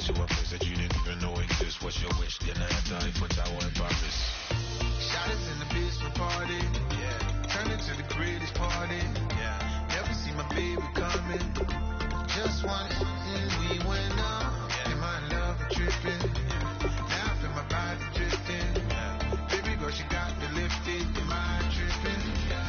to a place that you didn't even know exists. What's your wish? Then I have to Eiffel Tower in Paris. Shot us in the basement party. Yeah. Turn into the greatest party. Yeah. Never see my baby coming. Just once and we went up. Yeah. And my love was tripping. Yeah. Now I feel my body drifting. Yeah. Baby girl, she got me lifted. Your mind tripping. Yeah.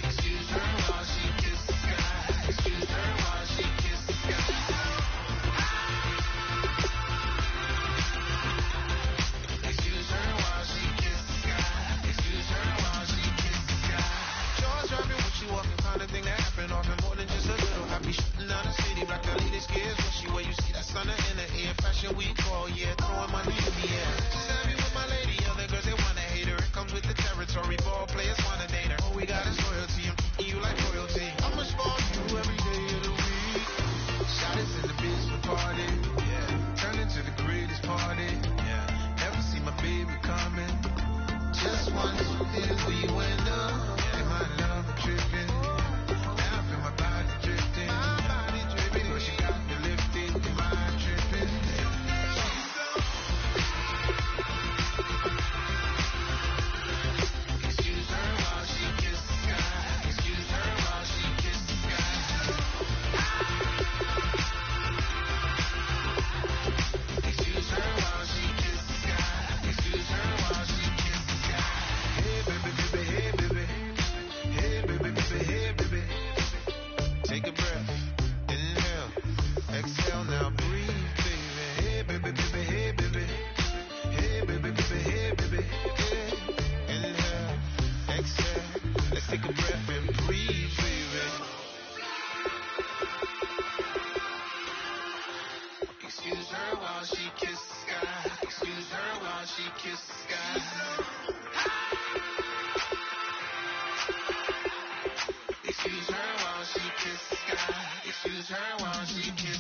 Excuse her while she kisses the sky. Excuse her while she kisses the sky. Excuse her while she kisses the sky. Excuse her while she kisses the sky. Jaws dropping when she walking, kind of thing that happen often, more than just a little. I be shooting down the city, black the lady scares when she where you see that sun in the air. Fashion week all year, throwing money in the air. She said me with my lady, other girls they wanna hate her. It comes with the territory, ball players wanna date her. All we got is loyalty, I'm treating you like royalty. I'ma spoil you every day of the week. Shot us in the basement party, yeah. Turn into the greatest party, yeah. Never see my baby coming. Just once, then we went up, and my love was tripping. Now I feel my body drifting. My body dripping, but she got me lifted. Your mind tripping. Excuse her while she kisses the sky. Excuse her while she kisses the sky. Excuse her while she kisses the sky. Excuse her while she kisses the sky. Hey baby, baby, hey baby. Hey baby, baby, hey baby. Take a breath, inhale, exhale, now breathe, baby. Hey baby, baby, hey baby. Hey baby, baby, hey baby. Hey, inhale, exhale, let's take a breath and breathe, baby. Excuse her while she kisses the sky. Excuse her while she kisses the sky. Excuse her while she kisses the sky. Excuse her while she kisses